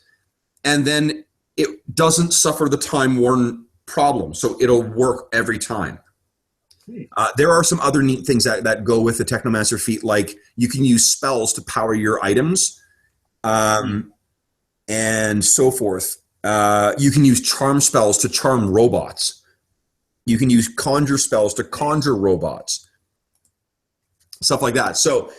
and then it doesn't suffer the time-worn problem, so it'll work every time. There are some other neat things that go with the Technomancer feat, like you can use spells to power your items, and so forth. You can use charm spells to charm robots. You can use conjure spells to conjure robots. Stuff like that. So,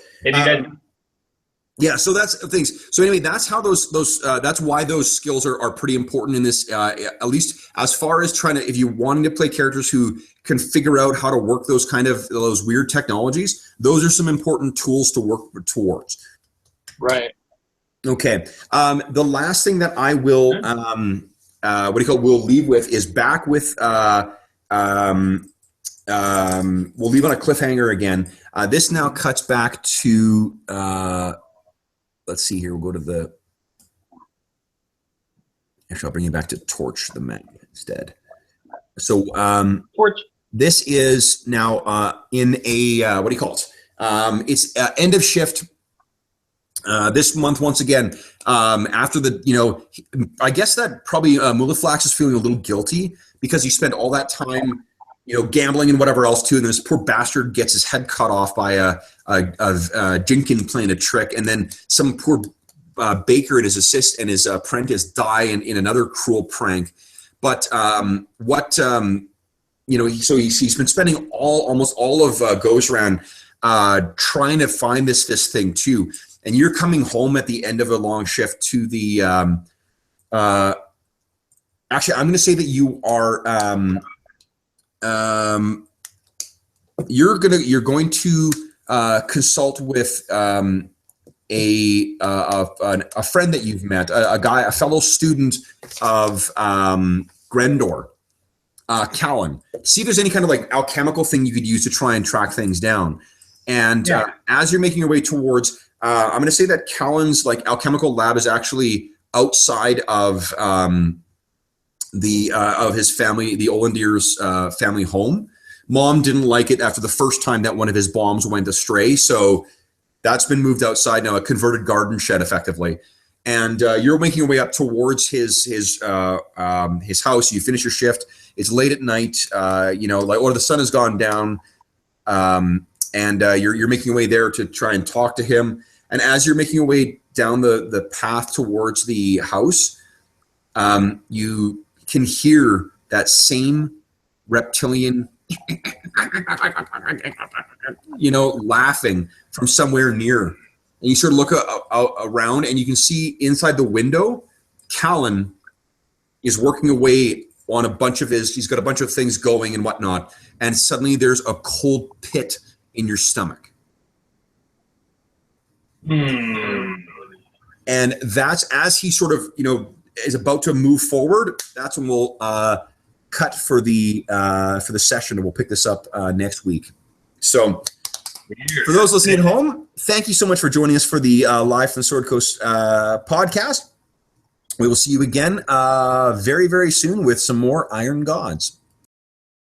yeah, so that's things. So anyway, that's how that's why those skills are pretty important in this, at least as far as trying to, if you wanting to play characters who can figure out how to work those weird technologies, those are some important tools to work towards. Right. Okay. The last thing that I will, we'll leave with is back with, we'll leave on a cliffhanger again. This now cuts back to, let's see here. We'll go to the. Actually, I'll bring you back to Torch the map instead. So Torch. this is now in a what do you call it? It's end of shift this month once again. After the I guess that probably Mulaflax is feeling a little guilty because he spent all that time gambling and whatever else too, and this poor bastard gets his head cut off by a Jinkin playing a trick, and then some poor baker and his apprentice die in another cruel prank. But so he's been spending almost all of Gozran trying to find this thing too. And you're coming home at the end of a long shift to the. Actually, I'm going to say that you are. You're going to consult with a friend that you've met, a fellow student of Grendor, Callan. See if there's any kind of like alchemical thing you could use to try and track things down. And as you're making your way towards, I'm going to say that Callan's like alchemical lab is actually outside of his family, the Olendir's family home. Mom didn't like it after the first time that one of his bombs went astray, so that's been moved outside now, a converted garden shed, effectively. And you're making your way up towards his house. You finish your shift. It's late at night, or the sun has gone down, and you're making your way there to try and talk to him. And as you're making your way down the path towards the house, you can hear that same reptilian, laughing from somewhere near. And you sort of look around, and you can see inside the window, Callan is working away on he's got a bunch of things going and whatnot. And suddenly there's a cold pit in your stomach. And that's as he sort of, is about to move forward. That's when we'll cut for the session, and we'll pick this up next week. So, for those listening at home, thank you so much for joining us for the Live from the Sword Coast podcast. We will see you again very, very soon with some more Iron Gods.